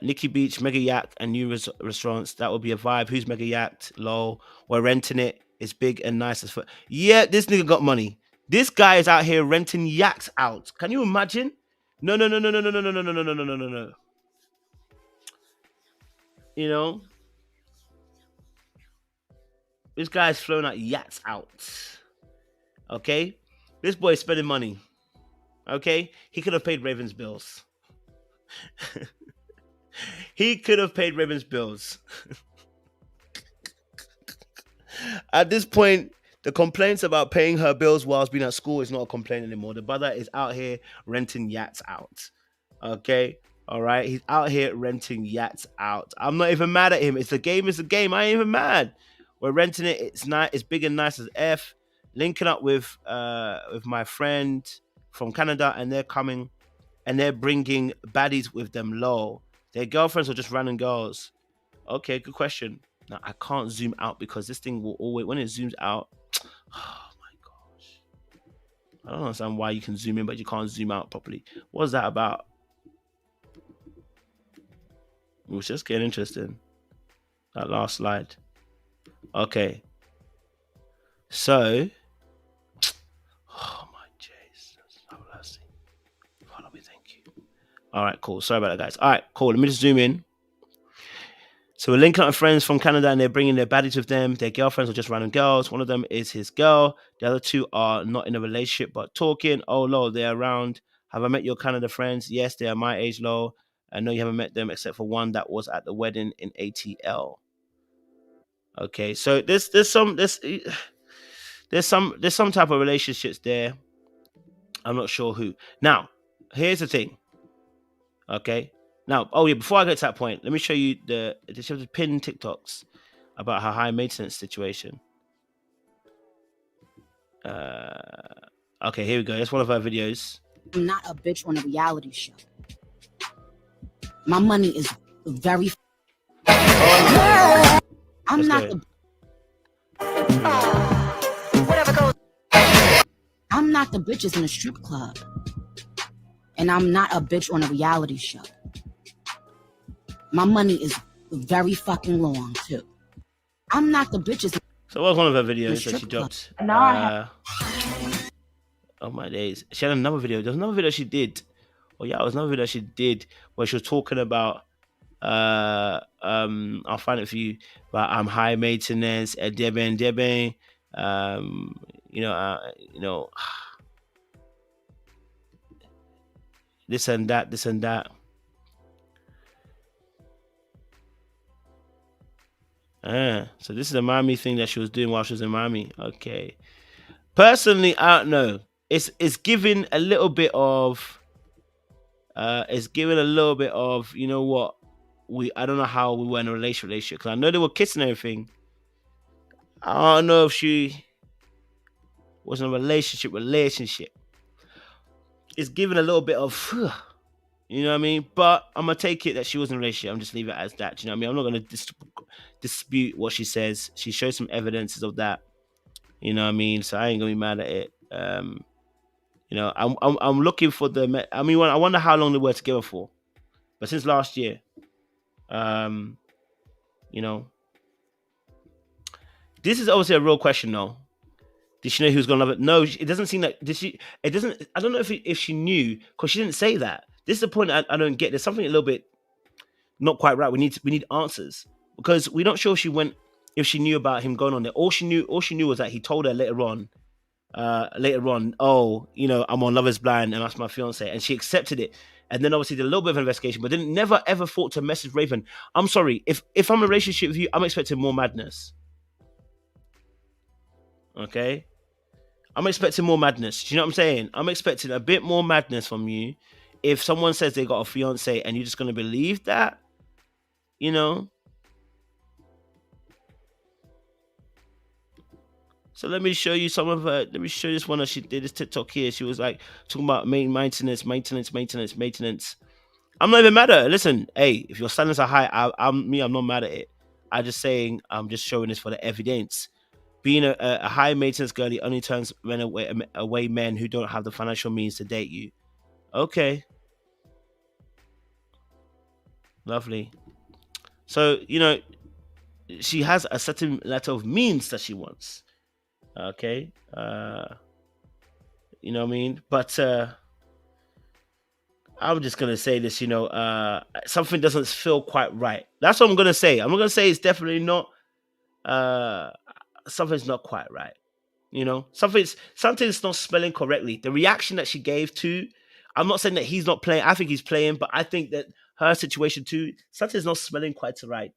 Nikki Beach, Mega Yacht, and new restaurants. That would be a vibe. Who's Mega Yacht? Lol. We're renting it. It's big and nice as fuck. Yeah, this nigga got money. This guy is out here renting yachts out. Can you imagine? No. You know, this guy's flown out yachts out. Okay, this boy's spending money. Okay, he could have paid Raven's bills. He could have paid Raven's bills. At this point, the complaints about paying her bills whilst being at school is not a complaint anymore. The brother is out here renting yachts out. Okay, all right, he's out here renting yachts out. I'm not even mad at him. It's a game. It's a game. I ain't even mad. We're renting it. It's nice. It's big and nice as F. Linking up with my friend from Canada, and they're coming, and they're bringing baddies with them. Low. Their girlfriends or just random girls? Okay, good question. Now I can't zoom out because this thing will always, when it zooms out, oh my gosh. I don't understand why you can zoom in but you can't zoom out properly. What's that about? It was just getting interesting. That last slide. Okay. So, oh my Jesus. Have mercy. Father, we thank you. All right, cool. Sorry about that, guys. All right, cool. Let me just zoom in. So we're linking up with friends from Canada and they're bringing their baddies with them. Their girlfriends are just random girls. One of them is his girl. The other two are not in a relationship but talking. Oh, Lord, they're around. Have I met your Canada friends? Yes, they are my age, Lord. I know you haven't met them except for one that was at the wedding in ATL. Okay, so there's some type of relationships there. I'm not sure who. Now, here's the thing. Okay. Now, oh yeah, before I get to that point, let me show you the pinned TikToks about her high maintenance situation. Okay, here we go. That's one of her videos. I'm not a bitch on a reality show. My money is very. I'm Let's not go. whatever goes. I'm not the bitches in a strip club, and I'm not a bitch on a reality show. My money is very fucking long too. I'm not the bitches. So what was one of her videos that she dropped? Oh my days. She had another video. There's another video she did. Oh yeah, it was another video she did where she was talking about I'll find it for you, but I'm high maintenance at Deben. You know, this and that. So this is a Miami thing that she was doing while she was in Miami. Okay. Personally, I don't know. It's giving a little bit of you know what, I don't know how we were in a relationship, because I know they were kissing and everything. I don't know if she was in a relationship. It's giving a little bit of you know what I mean? But I'm gonna take it that she was in a relationship. I'm just leave it as that. You know what I mean? I'm not gonna dispute what she says. She shows some evidences of that. You know what I mean? So I ain't gonna be mad at it. You know, I'm looking for the. I mean, I wonder how long they were together for. But since last year, you know, this is obviously a real question, though. Did she know he was gonna love it? No, it doesn't seem like. Did she? It doesn't. I don't know if she knew, because she didn't say that. This is the point I don't get. There's something a little bit not quite right. We need answers, because we're not sure if she knew about him going on there. All she knew was that he told her later on, oh, you know, I'm on Love Is Blind and that's my fiance, and she accepted it. And then obviously did a little bit of investigation, but then never ever thought to message Raven. I'm sorry, if I'm in a relationship with you, I'm expecting more madness. Okay, I'm expecting more madness. Do you know what I'm saying? I'm expecting a bit more madness from you. If someone says they got a fiance and you're just gonna believe that, you know. So let me show you some of her. Let me show you this one that she did, this TikTok here. She was like talking about maintenance. I'm not even mad at her. Listen, hey, if your standards are high, I'm not mad at it. I'm just showing this for the evidence. Being a high maintenance girlie only turns men away men who don't have the financial means to date you. Okay. Lovely. So, you know, she has a certain level of means that she wants. Okay. You know what I mean? But I'm just gonna say this, you know, something doesn't feel quite right. That's what I'm gonna say. I'm not gonna say it's definitely not something's not quite right. You know, something's not spelling correctly. The reaction that she gave to, I'm not saying that he's not playing. I think he's playing, but I think that her situation too, something's not smelling quite right.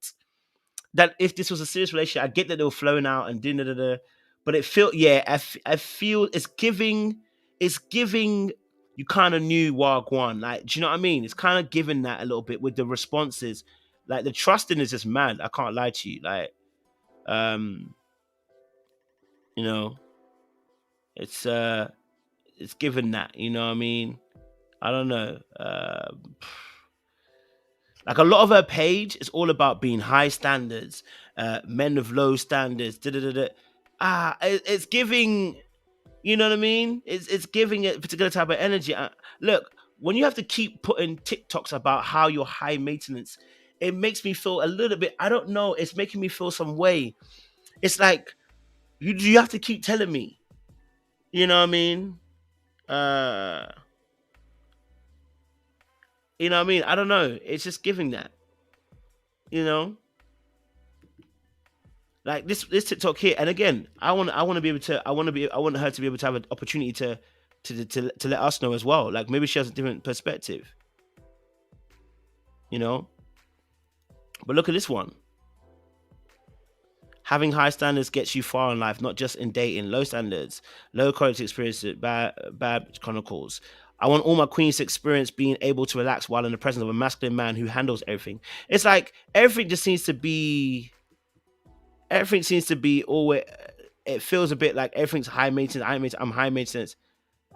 That if this was a serious relationship, I get that they were flowing out and da. But it felt, yeah, I feel it's giving. You kind of knew Wagwan, like, do you know what I mean? It's kind of giving that a little bit with the responses, like the trusting is just mad. I can't lie to you, like, you know, it's given that, you know what I mean? I don't know. Like a lot of her page is all about being high standards, men of low standards. It's giving, you know what I mean? It's giving a particular type of energy. Look, when you have to keep putting TikToks about how you're high maintenance, it makes me feel a little bit. I don't know. It's making me feel some way. It's like you have to keep telling me. You know what I mean? You know what I mean? I don't know. It's just giving that. You know? Like this TikTok here. And again, I want her to be able to have an opportunity to let us know as well. Like maybe she has a different perspective. You know? But look at this one. Having high standards gets you far in life, not just in dating. Low standards, low quality experiences, bad chronicles. I want all my queens to experience being able to relax while in the presence of a masculine man who handles everything. It's like everything seems to be always. It feels a bit like everything's high maintenance. I'm high maintenance.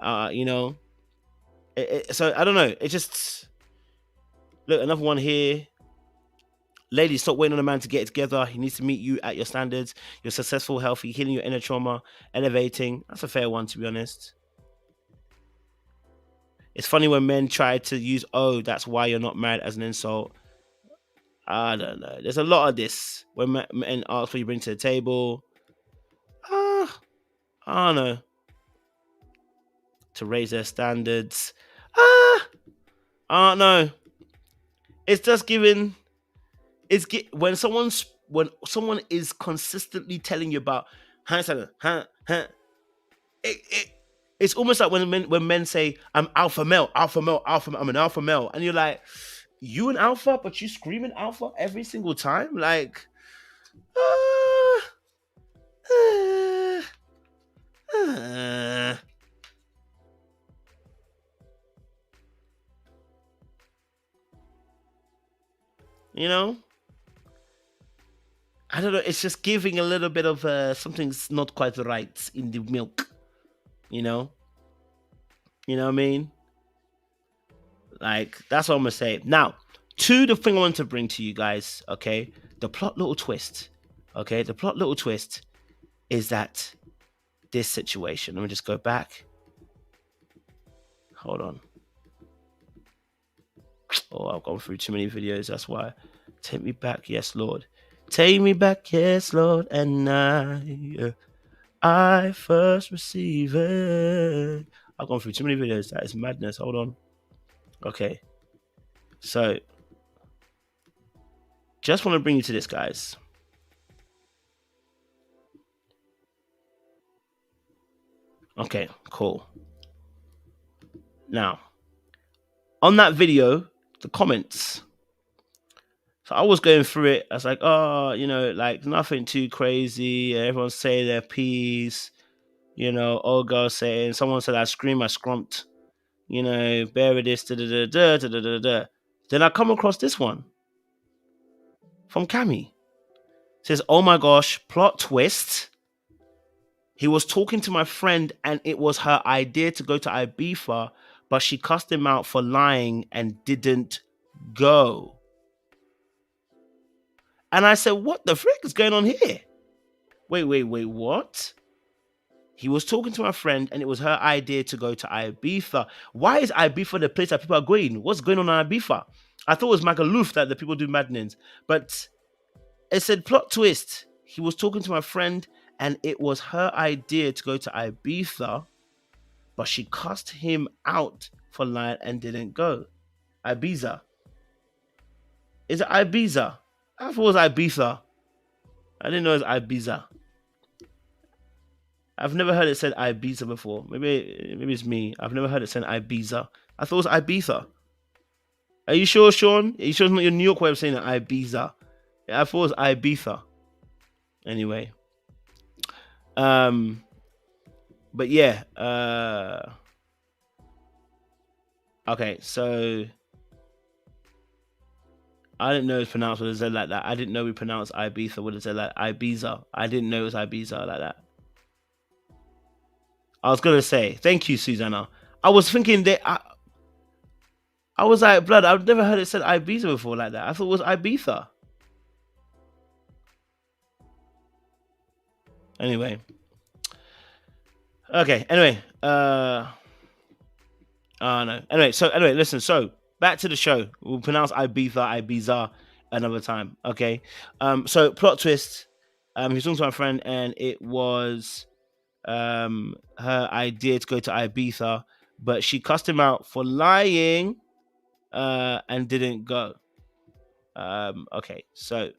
You know. So I don't know. It just look, another one here. Ladies, stop waiting on a man to get it together. He needs to meet you at your standards. You're successful, healthy, healing your inner trauma, elevating. That's a fair one, to be honest. It's funny when men try to use, oh, that's why you're not married, as an insult. I don't know. There's a lot of this when men ask what you bring to the table. I don't know. To raise their standards. I don't know. It's just giving. When someone is consistently telling you about it's almost like when men say I'm alpha male, I'm an alpha male, and you're like, you an alpha, but you screaming alpha every single time, like, You know, I don't know. It's just giving a little bit of something's not quite right in the milk. You know what I mean? Like, that's what I'm gonna say. Now, to the thing I want to bring to you guys, okay? The plot little twist. Okay, the plot little twist is that this situation. Let me just go back. Hold on. Oh, I've gone through too many videos, that's why. Take me back, yes, Lord. Take me back, yes, Lord, and I first receive it. I've gone through too many videos. That is madness. Hold on. Okay. So, just want to bring you to this, guys. Okay, cool. Now, on that video, the comments. So I was going through it. I was like, oh, you know, like nothing too crazy. Everyone's saying their piece. You know, old girl saying, someone said I scream, I scrumped. You know, bear with this, da da da da da da da. Then I come across this one from Cami. It says, oh my gosh, plot twist. He was talking to my friend and it was her idea to go to Ibiza, but she cussed him out for lying and didn't go. And I said, what the frick is going on here? Wait, what? He was talking to my friend and it was her idea to go to Ibiza. Why is Ibiza the place that people are going? What's going on in Ibiza? I thought it was Magaluf that the people do madness. But it said plot twist. He was talking to my friend and it was her idea to go to Ibiza, but she cussed him out for lying and didn't go. Ibiza. Is it Ibiza? I thought it was Ibiza. I didn't know it was Ibiza. I've never heard it said Ibiza before. Maybe it's me. I've never heard it said Ibiza. I thought it was Ibiza. Are you sure, Sean? Are you sure it's not your New York way of saying it? Ibiza. Yeah, I thought it was Ibiza. Anyway. But yeah. Okay, so I didn't know it was pronounced with a Z like that. I didn't know we pronounced Ibiza with a Z like Ibiza. I didn't know it was Ibiza like that. I was gonna say, thank you, Susanna. I was thinking that I was like, blood, I've never heard it said Ibiza before like that. I thought it was Ibiza. Anyway. Okay, anyway. No. Anyway, listen, so back to the show. We'll pronounce Ibiza another time. Okay. So plot twist. He was talking to my friend and it was her idea to go to Ibiza, but she cussed him out for lying and didn't go. Okay, so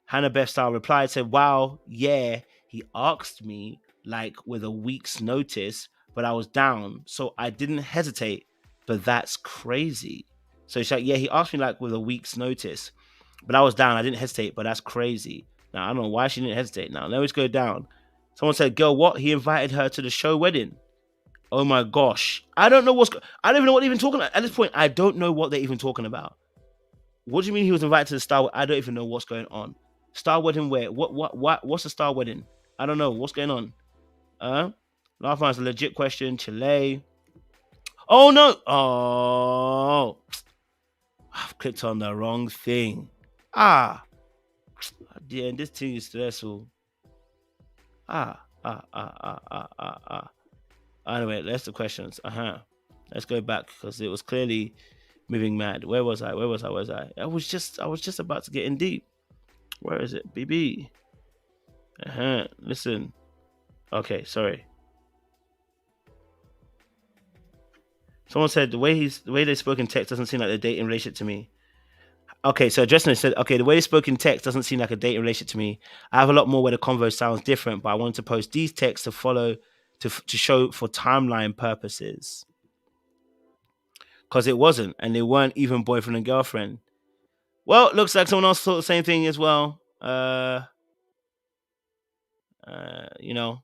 Hannah Beth Style replied, said, wow, yeah, he asked me like with a week's notice, but I was down, so I didn't hesitate, but that's crazy. So she's like, yeah, he asked me like with a week's notice, but I was down, I didn't hesitate, but that's crazy. Now, I don't know why she didn't hesitate. Now, let's go down. Someone said, girl, what? He invited her to the show wedding. Oh my gosh. I don't know I don't even know what they're even talking about. At this point, I don't know what they're even talking about. What do you mean he was invited to the star? I don't even know what's going on. Star wedding where? What's a star wedding? I don't know. What's going on? Last one's a legit question. Chile. Oh no. Oh. I've clicked on the wrong thing. Yeah, this thing is stressful. Anyway, that's the questions. Let's go back because it was clearly moving mad. Where was I? I was just about to get in deep. Where is it? BB. Listen. Okay, sorry. Someone said the way they spoke in text doesn't seem like a dating relationship to me. Okay, so Justin said, okay, the way they spoke in text doesn't seem like a dating relationship to me. I have a lot more where the convo sounds different, but I wanted to post these texts to follow to show for timeline purposes. Because it wasn't, and they weren't even boyfriend and girlfriend. Well, it looks like someone else thought the same thing as well. you know,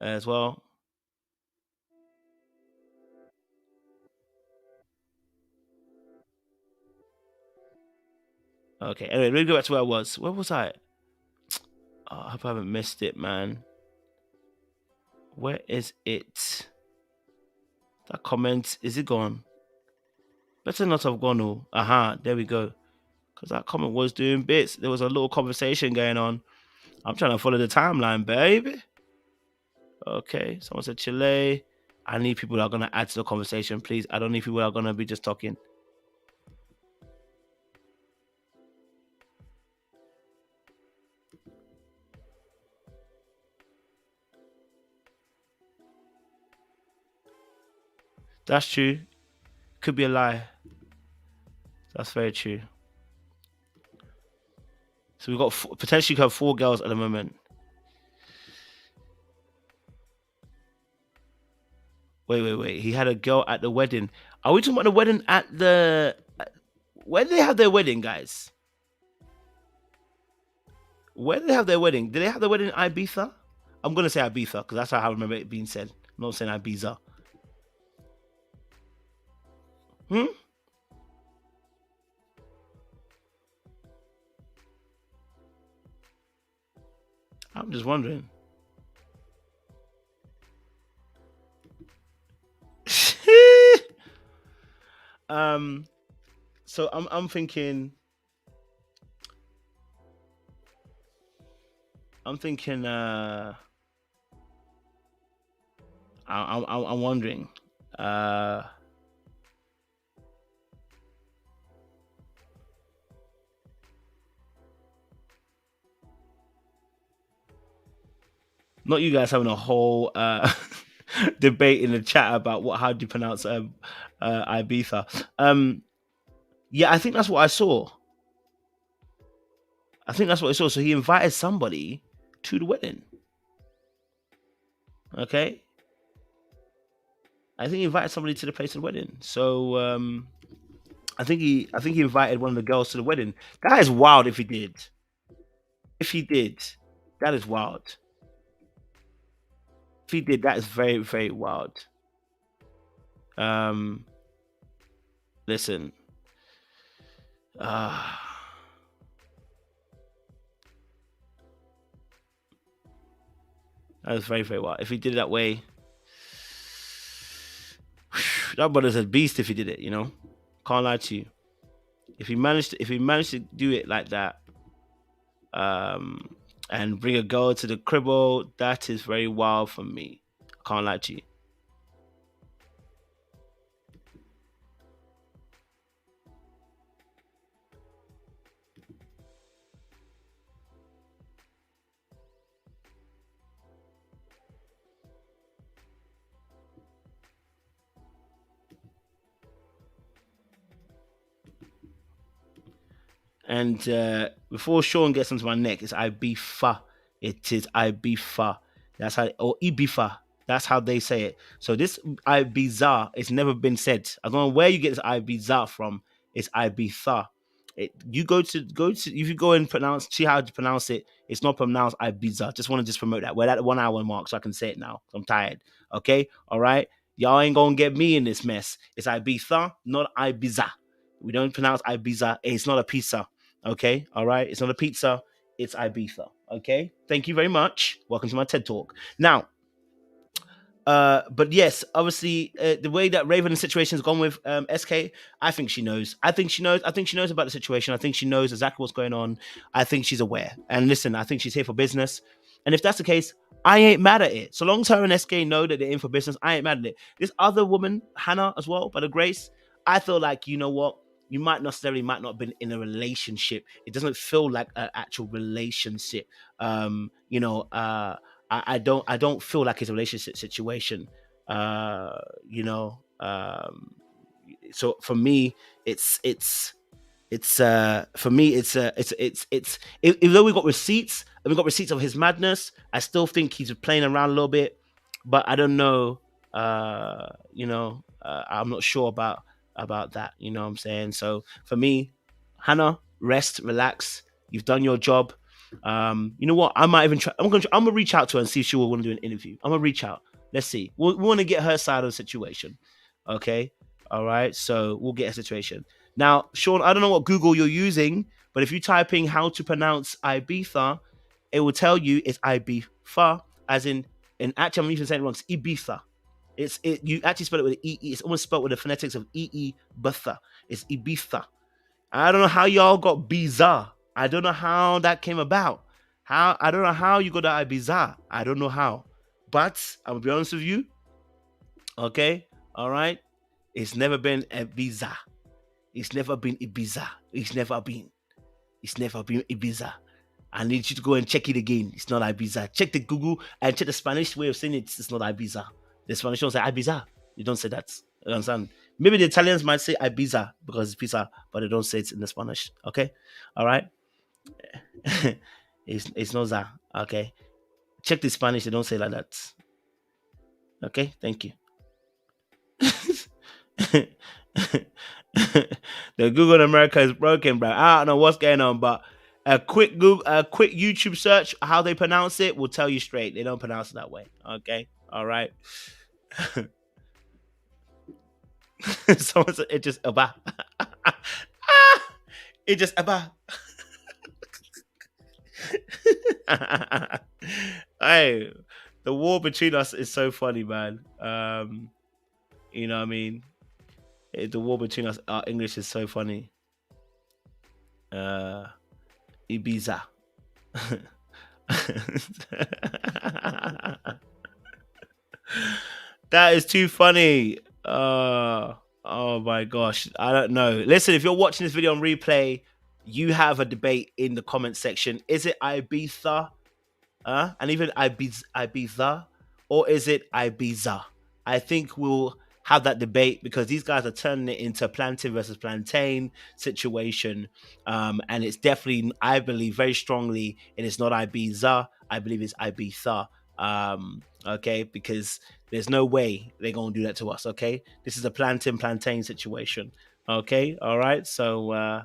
as well. Okay, anyway, let me go back to where I was. Where was I? Oh, I hope I haven't missed it, man. Where is it? That comment, is it gone? Better not have gone. Oh, there we go. Because that comment was doing bits. There was a little conversation going on. I'm trying to follow the timeline, baby. Okay, someone said Chile. I need people that are going to add to the conversation, please. I don't need people that are going to be just talking. That's true. Could be a lie. That's very true. So we've got potentially have 4 girls at the moment. Wait. He had a girl at the wedding. Are we talking about the wedding at the... Where did they have their wedding, guys? Where did they have their wedding? Did they have their wedding in Ibiza? I'm going to say Ibiza because that's how I remember it being said. I'm not saying Ibiza. I'm just wondering. So I'm thinking. I'm wondering. Not you guys having a whole debate in the chat about how do you pronounce Ibiza. Yeah, I think that's what I saw. So he invited somebody to the wedding. Okay. I think he invited somebody to the place of the wedding. So I think he invited one of the girls to the wedding. That is wild if he did. If he did, that is wild. If he did, that is very, very wild. Listen. That is very, very wild. If he did it that way, that brother's a beast if he did it, you know. Can't lie to you. If he managed to do it like that, and bring a girl to the cribble, that is very wild for me. Can't lie to you. And before Sean gets onto my neck, it's Ibiza. It is Ibiza. That's how, or Ibiza. That's how they say it. So this Ibiza, it's never been said. I don't know where you get this Ibiza from. It's Ibiza. You go to if you go and see how to pronounce it. It's not pronounced Ibiza. Just want to promote that. We're at the 1 hour mark, so I can say it now. I'm tired. Okay, all right. Y'all ain't gonna get me in this mess. It's Ibiza, not Ibiza. We don't pronounce Ibiza. It's not a pizza. Okay, all right. It's not a pizza. It's Ibiza. Okay. Thank you very much. Welcome to my TED Talk. Now, but yes, obviously, the way that Raven's situation has gone with SK, I think she knows. I think she knows about the situation. I think she knows exactly what's going on. I think she's aware. And listen, I think she's here for business. And if that's the case, I ain't mad at it. So long as her and SK know that they're in for business, I ain't mad at it. This other woman, Hannah, as well, by the grace, I feel like, you know what? You might not have been in a relationship. It doesn't feel like an actual relationship. You know, I don't feel like it's a relationship situation. You know, so for me, it's for me, it's even though we got receipts and we got receipts of his madness, I still think he's playing around a little bit, but I don't know. You know, I'm not sure about that. You know what I'm saying? So for me, Hannah, rest, relax. You've done your job. You know what? I might even try. I'm gonna reach out to her and see if she will want to do an interview. I'm gonna reach out. Let's see. We want to get her side of the situation. Okay. All right. So we'll get a situation. Now, Sean, I don't know what Google you're using, but if you type in how to pronounce Ibiza, it will tell you it's Ibiza, as in actually I'm even saying it wrong. It's Ibiza. You actually spell it with an E. It's almost spelled with the phonetics of Ibiza. It's Ibiza. I don't know how y'all got bizarre. I don't know how that came about. I don't know how you got that Ibiza. I don't know how. But I'm gonna be honest with you. Okay, all right. It's never been Ibiza. It's never been Ibiza. It's never been Ibiza. I need you to go and check it again. It's not Ibiza. Check the Google and check the Spanish way of saying it. It's not Ibiza. The Spanish don't say Ibiza. You don't say that. You understand? Maybe the Italians might say Ibiza because it's pizza, but they don't say it in the Spanish. Okay? All right? It's not that. Okay? Check the Spanish. They don't say like that. Okay? Thank you. The Google in America is broken, bro. I don't know what's going on, but a quick YouTube search how they pronounce it will tell you straight. They don't pronounce it that way. Okay? All right? Someone said it just about. It just about. Hey, the war between us is so funny, man. You know what I mean? The war between us, our English is so funny. Ibiza. That is too funny. Oh my gosh. I don't know. Listen, if you're watching this video on replay, you have a debate in the comment section. Is it Ibiza? And even Ibiza? Or is it Ibiza? I think we'll have that debate because these guys are turning it into plantain versus plantain situation. And it's definitely, I believe very strongly, it is not Ibiza. I believe it's Ibiza. Okay, because there's no way they're gonna do that to us. Okay, this is a plantain situation. Okay, all right. So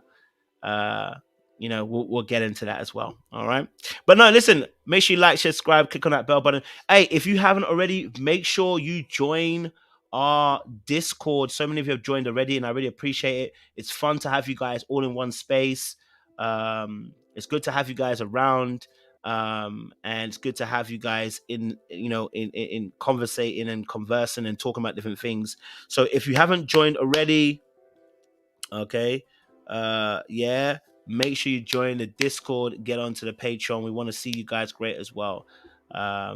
you know, we'll get into that as well. All right, but no, listen, make sure you like, share, subscribe, click on that bell button. Hey, if you haven't already, make sure you join our Discord. So many of you have joined already, and I really appreciate it. It's fun to have you guys all in one space. It's good to have you guys around. And it's good to have you guys in conversating and conversing and talking about different things. So if you haven't joined already, okay, yeah, make sure you join the Discord, get onto the Patreon. We want to see you guys great as well.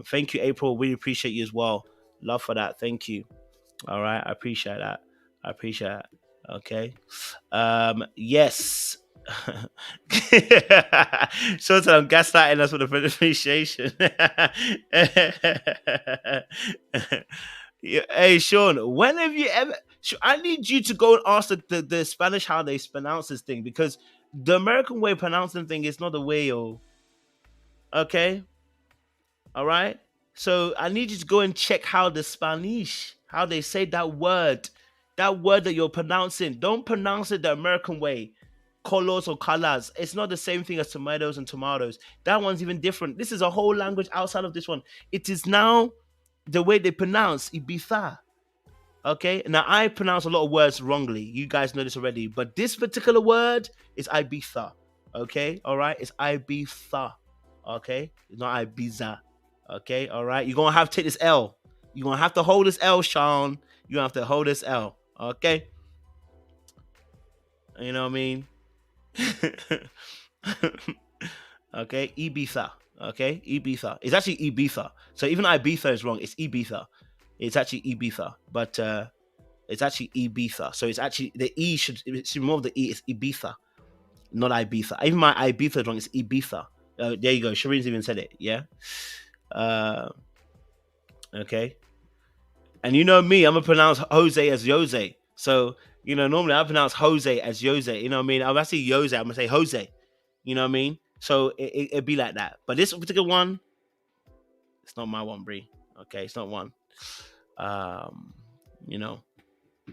Thank you, April. Really appreciate you as well. Love for that. Thank you. All right, I appreciate that. Okay. Yes. So I'm gaslighting us with a appreciation. Hey Sean, when have you ever? I need you to go and ask the Spanish how they pronounce this thing, because the American way of pronouncing thing is not the way. Okay, all right. So I need you to go and check how the Spanish, how they say that word that you're pronouncing. Don't pronounce it the American way. Colors or colors. It's not the same thing as tomatoes and tomatoes. That one's even different. This is a whole language outside of this one. It is now the way they pronounce Ibiza. Okay? Now, I pronounce a lot of words wrongly. You guys know this already. But this particular word is Ibiza. Okay? All right? It's Ibiza. Okay? It's not Ibiza. Okay? All right? You're going to have to take this L. You're going to have to hold this L, Sean. You're going to have to hold this L. Okay? You know what I mean? Okay, Ibiza. Okay, Ibiza. It's actually Ibiza. So even Ibiza is wrong. It's Ibiza. It's actually Ibiza, but it's actually Ibiza. So it's actually the E should remove the E. It's Ibiza, not Ibiza. Even my Ibiza is wrong. It's Ibiza. There you go. Shireen's even said it. Yeah. Okay. And you know me, I'm gonna pronounce Jose as Jose. So you know, normally I pronounce Jose as Jose. You know what I mean? If I say Jose, I'm gonna say Jose. You know what I mean? So it'd be like that. But this particular one, it's not my one, Bree. Okay, it's not one. You know,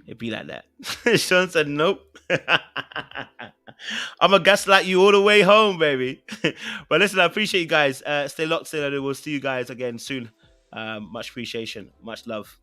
it'd be like that. Sean said nope. I'm gonna gaslight you all the way home, baby. But listen, I appreciate you guys. Stay locked in, and we'll see you guys again soon. Much appreciation, much love.